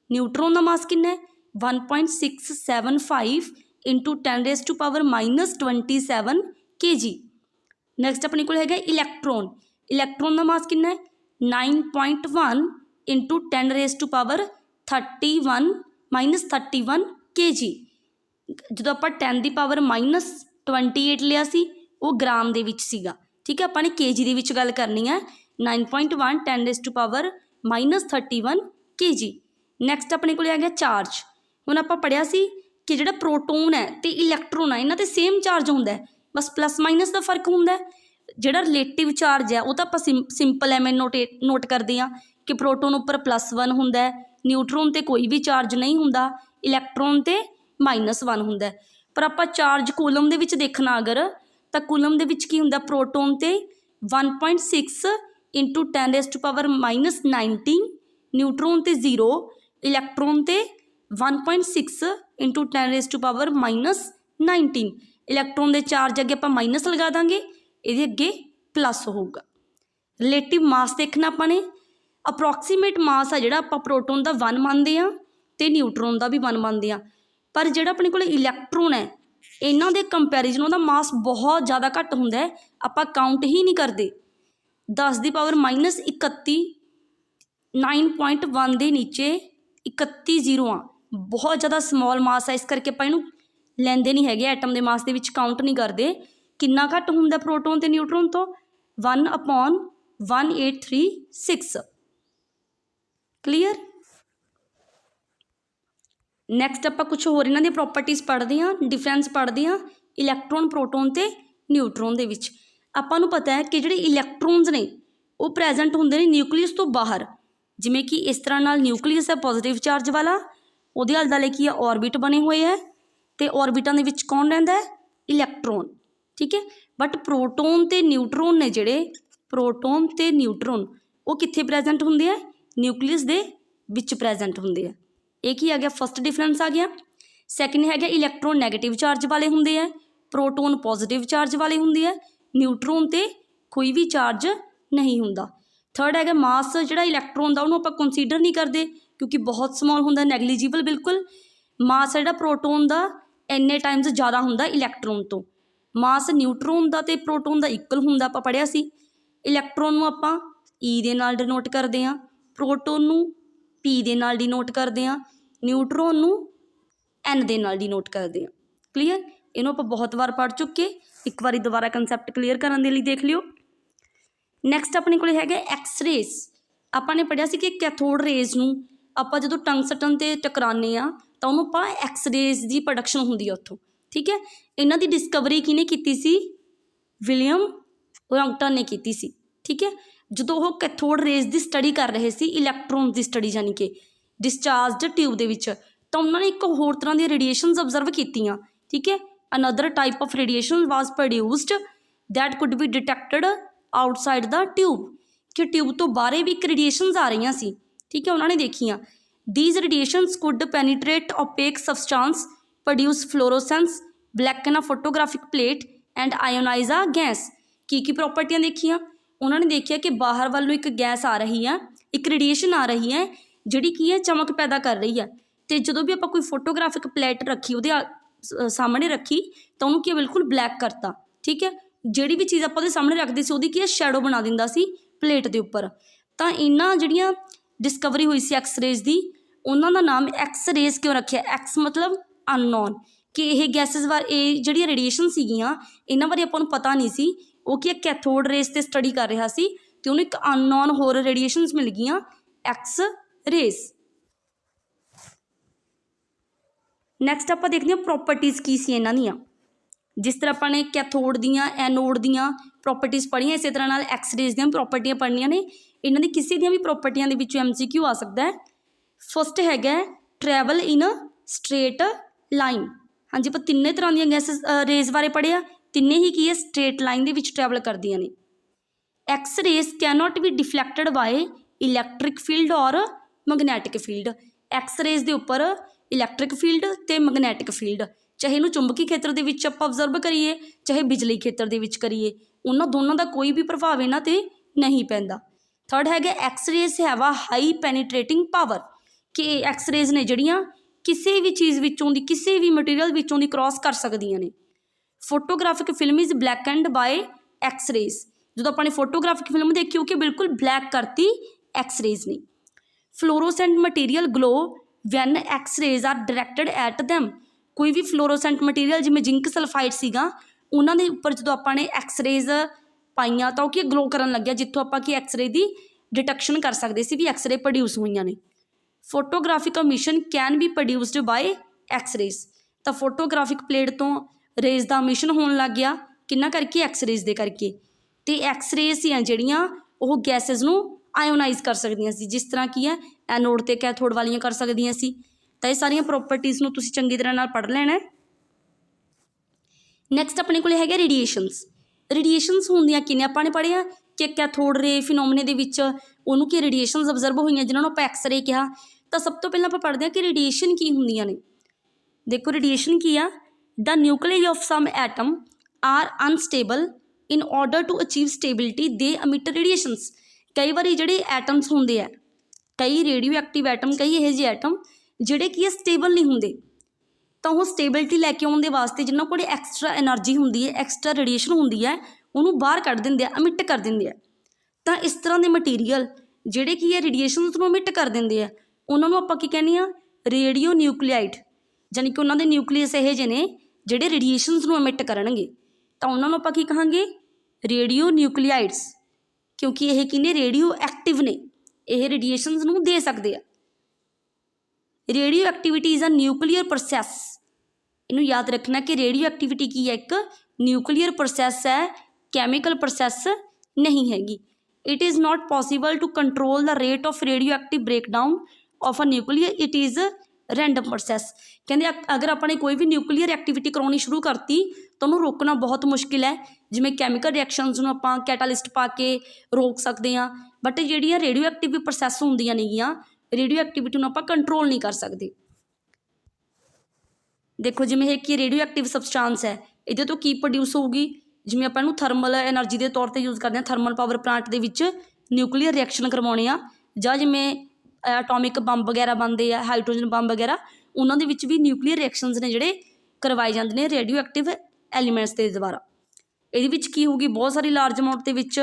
ਨਿਊਟਰੋਨ ਦਾ ਮਾਸ ਕਿੰਨਾ ਹੈ, 1.675 × 10⁻27 kg। ਨੈਕਸਟ ਆਪਣੇ ਕੋਲ ਹੈਗਾ ਇਲੈਕਟ੍ਰੋਨ। ਇਲੈਕਟ੍ਰੋਨ ਦਾ ਮਾਸ ਕਿੰਨਾ ਹੈ, 9.1 × 10⁻31 kg। ਜਦੋਂ ਆਪਾਂ 10⁻28 ਲਿਆ ਸੀ ਉਹ ਗ੍ਰਾਮ ਦੇ ਵਿੱਚ ਸੀਗਾ। ਠੀਕ ਹੈ, ਆਪਾਂ ਨੇ kg ਦੇ ਵਿੱਚ ਗੱਲ ਕਰਨੀ ਹੈ। 9.1 10⁻31 kg। ਨੈਕਸਟ ਆਪਣੇ ਕੋਲ ਹੈਗਾ ਚਾਰਜ। ਹੁਣ ਆਪਾਂ ਪੜ੍ਹਿਆ ਸੀ ਕਿ ਜਿਹੜਾ ਪ੍ਰੋਟੋਨ ਹੈ ਅਤੇ ਇਲੈਕਟ੍ਰੋਨ ਹੈ ਇਹਨਾਂ 'ਤੇ ਸੇਮ ਚਾਰਜ ਹੁੰਦਾ ਹੈ, ਬਸ ਪਲੱਸ ਮਾਈਨਸ ਦਾ ਫਰਕ ਹੁੰਦਾ ਹੈ। ਜਿਹੜਾ ਰਿਲੇਟਿਵ ਚਾਰਜ ਹੈ ਉਹ ਤਾਂ ਆਪਾਂ ਸਿੰਪਲ ਐਵੇਂ ਨੋਟ ਕਰਦੇ ਹਾਂ ਕਿ ਪ੍ਰੋਟੋਨ ਉੱਪਰ +1 ਹੁੰਦਾ ਹੈ, ਨਿਊਟਰੋਨ 'ਤੇ ਕੋਈ ਵੀ ਚਾਰਜ ਨਹੀਂ ਹੁੰਦਾ, ਇਲੈਕਟ੍ਰੋਨ 'ਤੇ -1 ਹੁੰਦਾ ਹੈ। ਪਰ ਆਪਾਂ ਚਾਰਜ ਕੂਲਮ ਦੇ ਵਿੱਚ ਦੇਖਣਾ ਅਗਰ, ਤਾਂ ਕੂਲਮ ਦੇ ਵਿੱਚ ਕੀ ਹੁੰਦਾ, ਪ੍ਰੋਟੋਨ 'ਤੇ 1.6 × 10⁻⁻19, ਨਿਊਟਰੋਨ 'ਤੇ 0, ਇਲੈਕਟ੍ਰੋਨ 'ਤੇ 1.6 × 10⁻⁻19। ਇਲੈਕਟ੍ਰੋਨ ਦੇ ਚਾਰਜ ਅੱਗੇ ਆਪਾਂ ਮਾਈਨਸ ਲਗਾ ਦਾਂਗੇ, ਇਹਦੇ ਅੱਗੇ ਪਲੱਸ ਹੋਊਗਾ। ਰਿਲੇਟਿਵ ਮਾਸ ਦੇਖਣਾ ਆਪਾਂ ਨੇ, ਅਪਰੋਕਸੀਮੇਟ ਮਾਸ ਆ ਜਿਹੜਾ ਆਪਾਂ ਪ੍ਰੋਟੋਨ ਦਾ 1 ਮੰਨਦੇ ਹਾਂ ਅਤੇ ਨਿਊਟਰੋਨ ਦਾ ਵੀ 1 ਮੰਨਦੇ ਹਾਂ। ਪਰ ਜਿਹੜਾ ਆਪਣੇ ਕੋਲ ਇਲੈਕਟ੍ਰੋਨ ਹੈ ਇਹਨਾਂ ਦੇ ਕੰਪੈਰੀਜ਼ਨ ਉਹਦਾ ਮਾਸ ਬਹੁਤ ਜ਼ਿਆਦਾ ਘੱਟ ਹੁੰਦਾ ਹੈ, ਆਪਾਂ ਕਾਊਂਟ ਹੀ ਨਹੀਂ ਕਰਦੇ। 10⁻31 9.1 ਦੇ ਨੀਚੇ 31 ਜ਼ੀਰੋਆਂ, ਬਹੁਤ ਜ਼ਿਆਦਾ ਸਮੋਲ ਮਾਸ ਹੈ, ਇਸ ਕਰਕੇ ਆਪਾਂ ਇਹਨੂੰ ਲੈਂਦੇ ਨਹੀਂ ਹੈਗੇ, ਐਟਮ ਦੇ ਮਾਸ ਦੇ ਵਿੱਚ ਕਾਊਂਟ ਨਹੀਂ ਕਰਦੇ। ਕਿੰਨਾ ਘੱਟ ਹੁੰਦਾ ਪ੍ਰੋਟੋਨ ਅਤੇ ਨਿਊਟਰੋਨ ਤੋਂ, 1/1836। ਕਲੀਅਰ। ਨੈਕਸਟ ਆਪਾਂ ਕੁਛ ਹੋਰ ਇਹਨਾਂ ਦੀਆਂ ਪ੍ਰੋਪਰਟੀਜ਼ ਪੜ੍ਹਦੇ ਹਾਂ, ਡਿਫਰੈਂਸ ਪੜ੍ਹਦੇ ਹਾਂ ਇਲੈਕਟ੍ਰੋਨ, ਪ੍ਰੋਟੋਨ ਅਤੇ ਨਿਊਟਰੋਨ ਦੇ ਵਿੱਚ। ਆਪਾਂ ਨੂੰ ਪਤਾ ਹੈ ਕਿ ਜਿਹੜੇ ਇਲੈਕਟ੍ਰੋਨਸ ਨੇ ਉਹ ਪ੍ਰੈਜੈਂਟ ਹੁੰਦੇ ਨੇ ਨਿਊਕਲੀਅਸ ਤੋਂ ਬਾਹਰ, ਜਿਵੇਂ ਕਿ ਇਸ ਤਰ੍ਹਾਂ ਨਾਲ ਨਿਊਕਲੀਅਸ ਹੈ ਪੋਜ਼ੀਟਿਵ ਚਾਰਜ ਵਾਲਾ, ਉਹਦੇ ਆਲੇ ਦੁਆਲੇ ਕੀ ਹੈ ਔਰਬਿਟ ਬਣੇ ਹੋਏ ਹੈ, ਅਤੇ ਔਰਬਿਟਾਂ ਦੇ ਵਿੱਚ ਕੌਣ ਰਹਿੰਦਾ ਹੈ, ਇਲੈਕਟ੍ਰੋਨ। ਠੀਕ ਹੈ, ਬਟ ਪ੍ਰੋਟੋਨ ਅਤੇ ਨਿਊਟਰੋਨ ਨੇ ਜਿਹੜੇ, ਪ੍ਰੋਟੋਨ ਅਤੇ ਨਿਊਟਰੋਨ ਉਹ ਕਿੱਥੇ ਪ੍ਰੈਜੈਂਟ ਹੁੰਦੇ ਆ, ਨਿਊਕਲੀਅਸ ਦੇ ਵਿੱਚ ਪ੍ਰੈਜੈਂਟ ਹੁੰਦੇ ਆ। ਇਹ ਕੀ ਆ ਗਿਆ, ਫਸਟ ਡਿਫਰੈਂਸ ਆ ਗਿਆ। ਸੈਕਿੰਡ ਹੈਗਾ ਇਲੈਕਟ੍ਰੋਨ ਨੈਗੇਟਿਵ ਚਾਰਜ ਵਾਲੇ ਹੁੰਦੇ ਆ, ਪ੍ਰੋਟੋਨ ਪੋਜ਼ੀਟਿਵ ਚਾਰਜ ਵਾਲੇ ਹੁੰਦੇ ਆ, ਨਿਊਟਰੋਨ 'ਤੇ ਕੋਈ ਵੀ ਚਾਰਜ ਨਹੀਂ ਹੁੰਦਾ। ਥਰਡ ਹੈਗਾ ਮਾਸ, ਜਿਹੜਾ ਇਲੈਕਟ੍ਰੋਨ ਦਾ ਉਹਨੂੰ ਆਪਾਂ ਕੰਸੀਡਰ ਨਹੀਂ ਕਰਦੇ ਕਿਉਂਕਿ ਬਹੁਤ ਸਮੋਲ ਹੁੰਦਾ, ਨੈਗਲੀਜੀਬਲ ਬਿਲਕੁਲ। ਮਾਸ ਜਿਹੜਾ ਪ੍ਰੋਟੋਨ ਦਾ ਇੰਨੇ ਟਾਈਮਸ ਜ਼ਿਆਦਾ ਹੁੰਦਾ ਇਲੈਕਟ੍ਰੋਨ ਤੋਂ। ਮਾਸ ਨਿਊਟਰੋਨ ਦਾ ਅਤੇ ਪ੍ਰੋਟੋਨ ਦਾ ਇਕੁਅਲ ਹੁੰਦਾ, ਆਪਾਂ ਪੜ੍ਹਿਆ ਸੀ। ਇਲੈਕਟ੍ਰੋਨ ਨੂੰ ਆਪਾਂ E ਦੇ ਨਾਲ ਡਿਨੋਟ ਕਰਦੇ ਹਾਂ, ਪ੍ਰੋਟੋਨ ਨੂੰ P ਦੇ ਨਾਲ ਡਿਨੋਟ ਕਰਦੇ ਹਾਂ, ਨਿਊਟਰੋਨ ਨੂੰ N ਦੇ ਨਾਲ ਡਿਨੋਟ ਕਰਦੇ ਹਾਂ। ਕਲੀਅਰ। ਇਹਨੂੰ ਆਪਾਂ ਬਹੁਤ ਵਾਰ ਪੜ੍ਹ ਚੁੱਕੇ, ਇੱਕ ਵਾਰੀ ਦੁਬਾਰਾ ਕੰਸੈਪਟ ਕਲੀਅਰ ਕਰਨ ਦੇ ਲਈ ਦੇਖ ਲਿਓ। ਨੈਕਸਟ ਆਪਣੇ ਕੋਲ ਹੈਗਾ ਐਕਸਰੇਜ਼। ਆਪਾਂ ਨੇ ਪੜ੍ਹਿਆ ਸੀ ਕਿ ਕੈਥੋਡ ਰੇਜ਼ ਨੂੰ ਆਪਾਂ ਜਦੋਂ ਟੰਗਸਟਨ 'ਤੇ ਟਕਰਾਉਂਦੇ ਹਾਂ ਤਾਂ ਉਹਨੂੰ ਆਪਾਂ ਐਕਸਰੇਜ਼ ਦੀ ਪ੍ਰੋਡਕਸ਼ਨ ਹੁੰਦੀ ਆ ਉੱਥੋਂ। ਠੀਕ ਹੈ, ਇਹਨਾਂ ਦੀ ਡਿਸਕਵਰੀ ਕਿਹਨੇ ਕੀਤੀ ਸੀ, ਵਿਲੀਅਮ ਰੌਂਗਟਨ ਨੇ ਕੀਤੀ ਸੀ। ਠੀਕ ਹੈ, ਜਦੋਂ ਉਹ ਕੈਥੋਡ ਰੇਜ਼ ਦੀ ਸਟੱਡੀ ਕਰ ਰਹੇ ਸੀ, ਇਲੈਕਟ੍ਰੋਨਸ ਦੀ ਸਟੱਡੀ ਯਾਨੀ ਕਿ ਡਿਸਚਾਰਜਡ ਟਿਊਬ ਦੇ ਵਿੱਚ, ਤਾਂ ਉਹਨਾਂ ਨੇ ਇੱਕ ਹੋਰ ਤਰ੍ਹਾਂ ਦੀਆਂ ਰੇਡੀਏਸ਼ਨਸ ਅਬਜ਼ਰਵ ਕੀਤੀਆਂ। ਠੀਕ ਹੈ, another type of radiation was produced that could be detected outside the tube, ਕਿ ਟਿਊਬ ਤੋਂ ਬਾਹਰੇ ਵੀ ਇੱਕ ਰੇਡੀਏਸ਼ਨਸ ਆ ਰਹੀਆਂ ਸੀ। ਠੀਕ ਹੈ, ਉਹਨਾਂ ਨੇ ਦੇਖੀਆਂ। These radiations could penetrate opaque substance, produce fluorescence, blacken a photographic plate and ionize a gas। ਕੀ ਪ੍ਰੋਪਰਟੀਆਂ ਦੇਖੀਆਂ, ਉਹਨਾਂ ਨੇ ਦੇਖਿਆ ਕਿ ਬਾਹਰ ਵੱਲ ਨੂੰ ਇੱਕ ਗੈਸ ਆ ਰਹੀ ਹੈ, ਇੱਕ ਰੇਡੀਏਸ਼ਨ ਆ ਰਹੀ ਹੈ ਜਿਹੜੀ ਕੀ ਹੈ ਚਮਕ ਪੈਦਾ ਕਰ ਰਹੀ ਹੈ, ਅਤੇ ਜਦੋਂ ਵੀ ਆਪਾਂ ਕੋਈ ਫੋਟੋਗ੍ਰਾਫਿਕ ਪਲੇਟ ਰੱਖੀ ਉਹਦੇ ਸਾਹਮਣੇ ਰੱਖੀ ਤਾਂ ਉਹਨੂੰ ਕੀ ਬਿਲਕੁਲ ਬਲੈਕ ਕਰਤਾ। ਠੀਕ ਹੈ, ਜਿਹੜੀ ਵੀ ਚੀਜ਼ ਆਪਾਂ ਉਹਦੇ ਸਾਹਮਣੇ ਰੱਖਦੇ ਸੀ ਉਹਦੀ ਕੀ ਹੈ ਸ਼ੈਡੋ ਬਣਾ ਦਿੰਦਾ ਸੀ ਪਲੇਟ ਦੇ ਉੱਪਰ। ਤਾਂ ਇਹਨਾਂ ਜਿਹੜੀਆਂ ਡਿਸਕਵਰੀ ਹੋਈ ਸੀ ਐਕਸਰੇਜ਼ ਦੀ, ਉਹਨਾਂ ਦਾ ਨਾਮ ਐਕਸਰੇਜ਼ ਕਿਉਂ ਰੱਖਿਆ, ਐਕਸ ਮਤਲਬ ਅਨਨੋਨ, ਕਿ ਇਹ ਗੈਸਿਸ ਬਾਰੇ, ਇਹ ਜਿਹੜੀਆਂ ਰੇਡੀਏਸ਼ਨ ਸੀਗੀਆਂ ਇਹਨਾਂ ਬਾਰੇ ਆਪਾਂ ਨੂੰ ਪਤਾ ਨਹੀਂ ਸੀ। ਉਹ ਕੀ ਕੈਥੋਡ ਰੇਜ਼ 'ਤੇ ਸਟੱਡੀ ਕਰ ਰਿਹਾ ਸੀ ਅਤੇ ਉਹਨੂੰ ਇੱਕ ਅਨਨੋਨ ਹੋਰ ਰੇਡੀਏਸ਼ਨਸ ਮਿਲ ਗਈਆਂ, ਐਕਸ ਰੇਜ਼। ਨੈਕਸਟ ਆਪਾਂ ਦੇਖਦੇ ਹਾਂ ਪ੍ਰੋਪਰਟੀਜ਼ ਕੀ ਸੀ ਇਹਨਾਂ ਦੀਆਂ। ਜਿਸ ਤਰ੍ਹਾਂ ਆਪਾਂ ਨੇ ਕੈਥੋਡ ਦੀਆਂ, ਐਨੋਡ ਦੀਆਂ ਪ੍ਰੋਪਰਟੀਜ਼ ਪੜ੍ਹੀਆਂ, ਇਸੇ ਤਰ੍ਹਾਂ ਨਾਲ ਐਕਸਰੇਜ਼ ਦੀਆਂ ਪ੍ਰੋਪਰਟੀਆਂ ਪੜ੍ਹਨੀਆਂ ਨੇ। ਇਹਨਾਂ ਦੀ ਕਿਸੇ ਦੀਆਂ ਵੀ ਪ੍ਰੋਪਰਟੀਆਂ ਦੇ ਵਿੱਚੋਂ MCQ ਆ ਸਕਦਾ ਹੈ। ਫਸਟ ਹੈਗਾ ਟਰੈਵਲ ਇਨ ਸਟ੍ਰੇਟ ਲਾਈਨ। ਹਾਂਜੀ, ਆਪਾਂ ਤਿੰਨੇ ਤਰ੍ਹਾਂ ਦੀਆਂ ਗੈਸਿਸ ਰੇਜ਼ ਬਾਰੇ ਪੜ੍ਹਿਆ, ਤਿੰਨੇ ਹੀ ਕੀ ਹੈ ਸਟ੍ਰੇਟ ਲਾਈਨ ਦੇ ਵਿੱਚ ਟਰੈਵਲ ਕਰਦੀਆਂ ਨੇ। X rays cannot be deflected by electric field or magnetic field. X rays ਦੇ ਉੱਪਰ ਇਲੈਕਟ੍ਰਿਕ ਫੀਲਡ ਅਤੇ ਮੈਗਨੈਟਿਕ ਫੀਲਡ, ਚਾਹੇ ਇਹਨੂੰ ਚੁੰਬਕੀ ਖੇਤਰ ਦੇ ਵਿੱਚ ਆਪਾਂ ਅਬਜ਼ਰਵ ਕਰੀਏ, ਚਾਹੇ ਬਿਜਲੀ ਖੇਤਰ ਦੇ ਵਿੱਚ ਕਰੀਏ, ਉਹਨਾਂ ਦੋਨਾਂ ਦਾ ਕੋਈ ਵੀ ਪ੍ਰਭਾਵ ਇਹਨਾਂ 'ਤੇ ਨਹੀਂ ਪੈਂਦਾ। ਥਰਡ ਹੈਗਾ ਐਕਸ ਰੇਜ਼ ਹੈਵ ਆ ਹਾਈ ਪੈਨੀਟ੍ਰੇਟਿੰਗ ਪਾਵਰ, ਕਿ ਐਕਸ ਰੇਜ਼ ਨੇ ਜਿਹੜੀਆਂ ਕਿਸੇ ਵੀ ਚੀਜ਼ ਵਿੱਚੋਂ ਦੀ, ਕਿਸੇ ਵੀ ਮਟੀਰੀਅਲ ਵਿੱਚੋਂ ਦੀ ਕ੍ਰੋਸ ਕਰ ਸਕਦੀਆਂ ਨੇ। Photographic film is blackened by X rays. ਜਦੋਂ ਆਪਾਂ ਨੇ ਫੋਟੋਗ੍ਰਾਫਿਕ ਫਿਲਮ ਦੇਖੀ ਉਹ ਕਿ ਬਿਲਕੁਲ ਬਲੈਕ ਕਰਤੀ ਐਕਸ ਰੇਜ਼ ਨੇ। Fluorescent material glow when X rays are directed at them. ਕੋਈ ਵੀ ਫਲੋਰੋਸੈਂਟ ਮਟੀਰੀਅਲ ਜਿਵੇਂ ਜ਼ਿੰਕ ਸਲਫਾਈਡ ਸੀਗਾ, ਉਹਨਾਂ ਦੇ ਉੱਪਰ ਜਦੋਂ ਆਪਾਂ ਨੇ ਐਕਸ ਰੇਜ਼ ਪਾਈਆਂ ਤਾਂ ਉਹ ਕੀ ਗਲੋ ਕਰਨ ਲੱਗਿਆ, ਜਿੱਥੋਂ ਆਪਾਂ ਕੀ ਐਕਸਰੇ ਦੀ ਡਿਟੈਕਸ਼ਨ ਕਰ ਸਕਦੇ ਸੀ ਵੀ ਐਕਸਰੇ ਪ੍ਰੋਡਿਊਸ ਹੋਈਆਂ ਨੇ। Photographic emission can be produced by x rays. तो फोटोग्राफिक प्लेट तो रेज का एमिशन होने लग गया किन्ना करके एक्सरेज दे करके। तो एक्सरेज ही जिहड़ियां वो गैसेज नूं आयोनाइज कर सकदियां सी, जिस तरह की है एनोड ते कैथोड वालियां कर सकदियां सी। तो ये सारियां प्रॉपर्टीज़ नूं तुसीं चंगी तरह नाल पढ़ लेना है। नैक्सट अपने कोल हैगे रेडिएशनस। रेडिएशनस होंदियां किने आपां ने पढ़िया कि कैथोड रे फिनोमिने दे विच उहनूं कि रेडिएशनस ऑबजर्व होईयां जिन्हां नूं आपां एक्सरे कहा। तो सब तो पहलां आपां पढ़दे हां कि रेडिएशन की हुंदियां ने। देखो रेडिएशन की आ, the nucleus of some atom are unstable in order to achieve stability they emit radiations. कई बार जिहड़े एटम्स होंदे आ, कई रेडियो एक्टिव एटम, कई इहो ਜਿਹੇ एटम जिहड़े की स्टेबल नहीं होंदे, तो वो स्टेबिलिटी लैके आउण दे वास्ते जिन्हां कोल एक्सट्रा एनर्जी होंदी है, एक्सट्रा रेडिएशन होंदी है, उहनूं बाहर कढ दिंदे आ, अमिट कर दिंदे आ। तो इस तरह के मटीरीयल जिहड़े की है रेडिएशनस नूं अमिट कर दिंदे आ, उन्हां नूं आपां की कहने आ रेडियो न्यूक्लियाइड, जानी कि उन्हां दे न्यूक्लियस इहो ਜਿਹੇ ने जिहड़े रेडिएशनस नूं अमिट करनगे। तो उन्हां नूं आपां की कहांगे रेडियो न्यूक्लियाइड्स, क्योंकि यह किने रेडियो एक्टिव ने, यह रेडिएशनस नूं दे सकदे आ। Radioactivity is a nuclear process. इनू याद रखना कि रेडियो एक्टिविटी की है, एक न्यूक्लीयर प्रोसैस है, कैमिकल प्रोसैस नहीं हैगी। It is not possible to control the rate of radioactive breakdown of a nuclear, it is random process. कहते अगर अपने कोई भी न्यूक्लीयर एक्टिविटी करवानी शुरू करती तो उन्होंने रोकना बहुत मुश्किल है। जिमें कैमिकल रिएक्शनस नूं आपां कैटालिस्ट पा के रोक सकते हैं, बट जिहड़ियां रेडियो एक्टिव प्रोसैस होंदियां नेगियां, रेडियो एक्टिविटी नूं आपां कंट्रोल नहीं कर सकते। देखो जिमें एक कि रेडियो एक्टिव सबसटांस है, इहदे तो की प्रोड्यूस होगी, जिमें आपां इहनूं थर्मल एनर्जी के तौर पर यूज़ करते हैं, थर्मल पावर प्लांट दे विच न्यूक्लीयर रिएक्शन करवाने आ, जां जिमें एटॉमिक बंब वगैरह बनते हैं, हाइड्रोजन बंब वगैरह, उन्होंने भी न्यूक्लीयर रिएक्शनस ने जिहड़े करवाए जाते हैं रेडियो एक्टिव एलीमेंट्स के द्वारा। ये की होगी बहुत सारी लार्ज अमाउंट के विच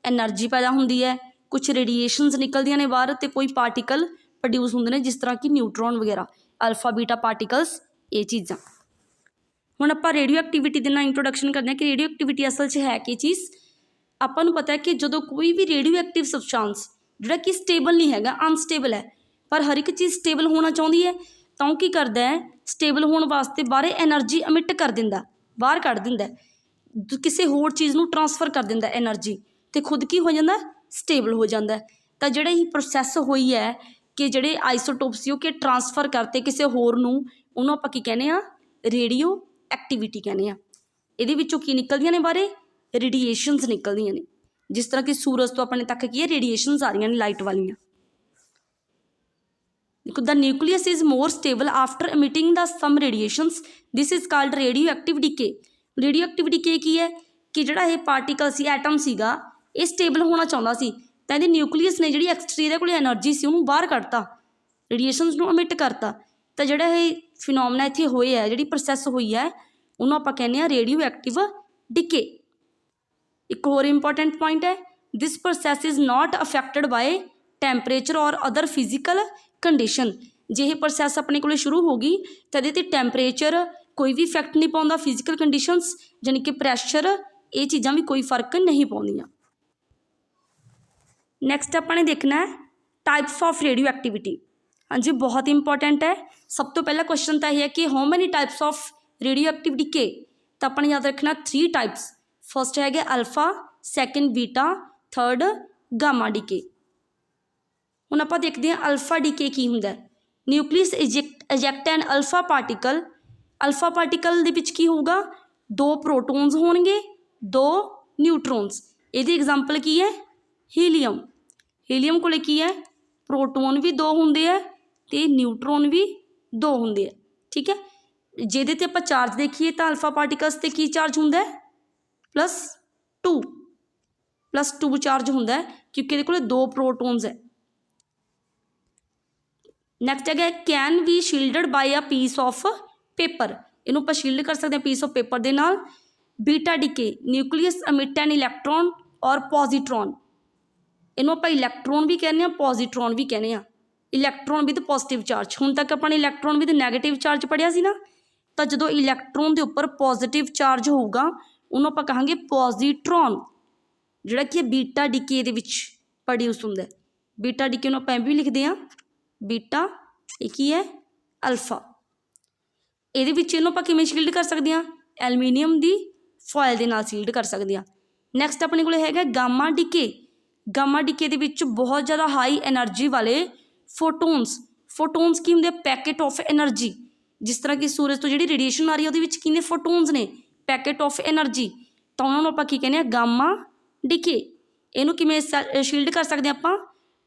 एनर्जी पैदा होंदी है, कुछ रेडिएशनस निकलदियां ने बाहर, तो कोई पार्टिकल प्रोड्यूस होंदे ने जिस तरह की न्यूट्रॉन वगैरह, अल्फा बीटा पार्टिकल्स, ये चीज़ां। हुण आपां रेडियो एक्टिविटी दे नाल इंट्रोडक्शन करते हैं कि रेडियो एक्टिविटी असल च है की चीज़। आपां नूं पता है कि जो कोई भी रेडियो एक्टिव सबसटांस जिहड़ा कि स्टेबल नहीं हैगा, अनस्टेबल है, पर हर एक चीज़ स्टेबल होना चाहुंदी है, तो की करदा है स्टेबल होने वास्ते बाहर एनर्जी अमिट कर दिंदा, बाहर कढ दिंदा, किसी होर चीज़ नूं ट्रांसफर कर दिंदा एनर्जी, तो खुद की हो जाता स्टेबल हो जाता है। तो जिहड़ा ही प्रोसैस हुई है कि जिहड़े आइसोटोप सी के ट्रांसफर करते किसी होर नूं, उहनूं आपां की कहने आ रेडियो एक्टिविटी कहने आ। इहदे विचों की निकलदियां ने बाहरे रेडिएशनस निकलदियां ने, जिस तरह कि सूरज तो अपने तक की है रेडिएशनस आ रही ने लाइट वालियां। The nucleus is more stable after emitting the some radiations, this is called radioactive decay. Radioactive decay की है कि जिहड़ा ये पार्टिकल सी, एटम सीगा, ये स्टेबल होना चाहुंदा सी, तो इहदे न्यूक्लियस ने जिहड़ी एक्सट्रा इहदे कोल एनर्जी सी उहनूं बाहर कढता, रेडिएशनस नूं अमिट करता। तो जिहड़ा ये फिनोमिना इत्थे होए है, जिहड़ी प्रोसैस हुई है, उहनूं आपां कहने आ रेडियो एक्टिव डीके। एक होर इंपॉर्टेंट पॉइंट है, this process is not affected by temperature और अदर फिजिकल कंडीशन। जे ये प्रोसैस अपने को शुरू होगी तो ये टैंपरेचर कोई भी इफैक्ट नहीं पाता, फिजिकल कंडीशनस यानी कि प्रैशर, ये चीज़ां भी कोई फर्क नहीं पाउंदियां। नैक्सट अपने देखना है टाइप्स ऑफ रेडियो एक्टिविटी। हाँ जी, बहुत इंपॉर्टेंट है। सब तो पहला क्वेश्चन तो यह है कि how many types of radioactive decay, तो अपने याद रखना 3 टाइप्स। फर्स्ट है alpha, second beta, third gamma decay. हुण आपां देखते हैं अल्फा डीके की हुंदा है। Nucleus eject an alpha particle, alpha particle दे विच की होगा 2 प्रोटोन्स होणगे, 2 न्यूट्रॉन्स। इहदी एग्जाम्पल की है हीलियम। हीलियम कोले की है प्रोटोन भी 2 होंदे है ते न्यूट्रॉन भी 2 होंदे है। ठीक है, जिहदे ते आपां चार्ज देखिए तो अल्फा पार्टिकल्स ते की चार्ज हुंदा है +2 चार्ज हुंदा है, क्योंकि इहदे कोले 2 प्रोटोन्स है। नैक्सट है can be shielded by a piece of paper, इनू आप शील्ड कर सकते हैं पीस ऑफ पेपर के नाल। बीटा डीके, न्यूक्लियस अमिट एन इलैक्ट्रॉन और पॉजिट्रॉन, इनू आप इलैक्ट्रॉन भी कहने, पॉजिट्रॉन भी कहने। इलैक्ट्रॉन विद पॉजिटिव चार्ज, हुण तक अपने इलैक्ट्रॉन विद नैगेटिव चार्ज पढ़िया सी ना, तो जो इलैक्ट्रॉन के उपर पॉजिटिव चार्ज होगा उन्होंने आप कहांगे पॉजिट्रॉन, जिहड़ा कि beta decay they which produce हुंदा है। बीटा डीके नूं आपां भी लिखते हैं ਬੀਟਾ, ਇਹ ਕੀ ਹੈ ਅਲਫਾ। ਇਹਦੇ ਵਿੱਚ ਇਹਨੂੰ ਆਪਾਂ ਕਿਵੇਂ ਸ਼ੀਲਡ ਕਰ ਸਕਦੇ ਹਾਂ, ਐਲੂਮੀਨੀਅਮ ਦੀ ਫੋਇਲ ਦੇ ਨਾਲ ਸ਼ੀਲਡ ਕਰ ਸਕਦੇ ਹਾਂ। ਨੈਕਸਟ ਆਪਣੇ ਕੋਲ ਹੈਗਾ ਗਾਮਾ ਡੀਕੇ। ਗਾਮਾ ਡੀਕੇ ਦੇ ਵਿੱਚ ਬਹੁਤ ਜ਼ਿਆਦਾ ਹਾਈ ਐਨਰਜੀ ਵਾਲੇ ਫੋਟੋਨਸ ਕੀ ਹੁੰਦੇ ਆ, ਪੈਕੇਟ ਆਫ ਐਨਰਜੀ। ਜਿਸ ਤਰ੍ਹਾਂ ਕਿ ਸੂਰਜ ਤੋਂ ਜਿਹੜੀ ਰੇਡੀਏਸ਼ਨ ਆ ਰਹੀ ਹੈ ਉਹਦੇ ਵਿੱਚ ਕਿੰਨੇ ਫੋਟੋਨਸ ਨੇ, ਪੈਕੇਟ ਆਫ ਐਨਰਜੀ, ਤਾਂ ਉਹਨਾਂ ਨੂੰ ਆਪਾਂ ਕੀ ਕਹਿੰਦੇ ਹਾਂ ਗਾਮਾ ਡੀਕੇ। ਇਹਨੂੰ ਕਿਵੇਂ ਸ਼ੀਲਡ ਕਰ ਸਕਦੇ ਹਾਂ ਆਪਾਂ,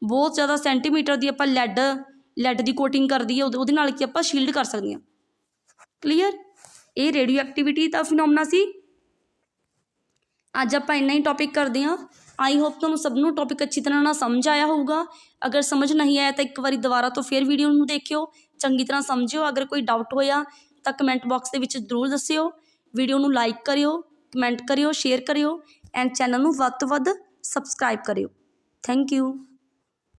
ਬਹੁਤ ਜ਼ਿਆਦਾ ਸੈਂਟੀਮੀਟਰ ਦੀ ਆਪਾਂ ਲੈਡ ਦੀ ਕੋਟਿੰਗ ਕਰਦੀ ਹੈ, ਉਹਦੇ ਨਾਲ ਕੀ ਆਪਾਂ ਸ਼ੀਲਡ ਕਰ ਸਕਦੇ ਹਾਂ। ਕਲੀਅਰ, ਇਹ ਰੇਡੀਓ ਐਕਟੀਵਿਟੀ ਦਾ ਫਿਨੋਮਨਾ ਸੀ। ਅੱਜ ਆਪਾਂ ਇੰਨਾ ਹੀ ਟੌਪਿਕ ਕਰਦੇ ਹਾਂ। ਆਈ ਹੋਪ ਤੁਹਾਨੂੰ ਸਭ ਨੂੰ ਟੌਪਿਕ ਅੱਛੀ ਤਰ੍ਹਾਂ ਨਾਲ ਸਮਝ ਆਇਆ ਹੋਊਗਾ। ਅਗਰ ਸਮਝ ਨਹੀਂ ਆਇਆ ਤਾਂ ਇੱਕ ਵਾਰੀ ਦੁਬਾਰਾ ਤੋਂ ਫਿਰ ਵੀਡੀਓ ਨੂੰ ਦੇਖਿਓ, ਚੰਗੀ ਤਰ੍ਹਾਂ ਸਮਝਿਓ। ਅਗਰ ਕੋਈ ਡਾਊਟ ਹੋਇਆ ਤਾਂ ਕਮੈਂਟ ਬਾਕਸ ਦੇ ਵਿੱਚ ਜ਼ਰੂਰ ਦੱਸਿਓ। ਵੀਡੀਓ ਨੂੰ ਲਾਈਕ ਕਰਿਓ, ਕਮੈਂਟ ਕਰਿਓ, ਸ਼ੇਅਰ ਕਰਿਓ ਐਂਡ ਚੈਨਲ ਨੂੰ ਵੱਧ ਤੋਂ ਵੱਧ ਸਬਸਕ੍ਰਾਈਬ ਕਰਿਓ। Thank you.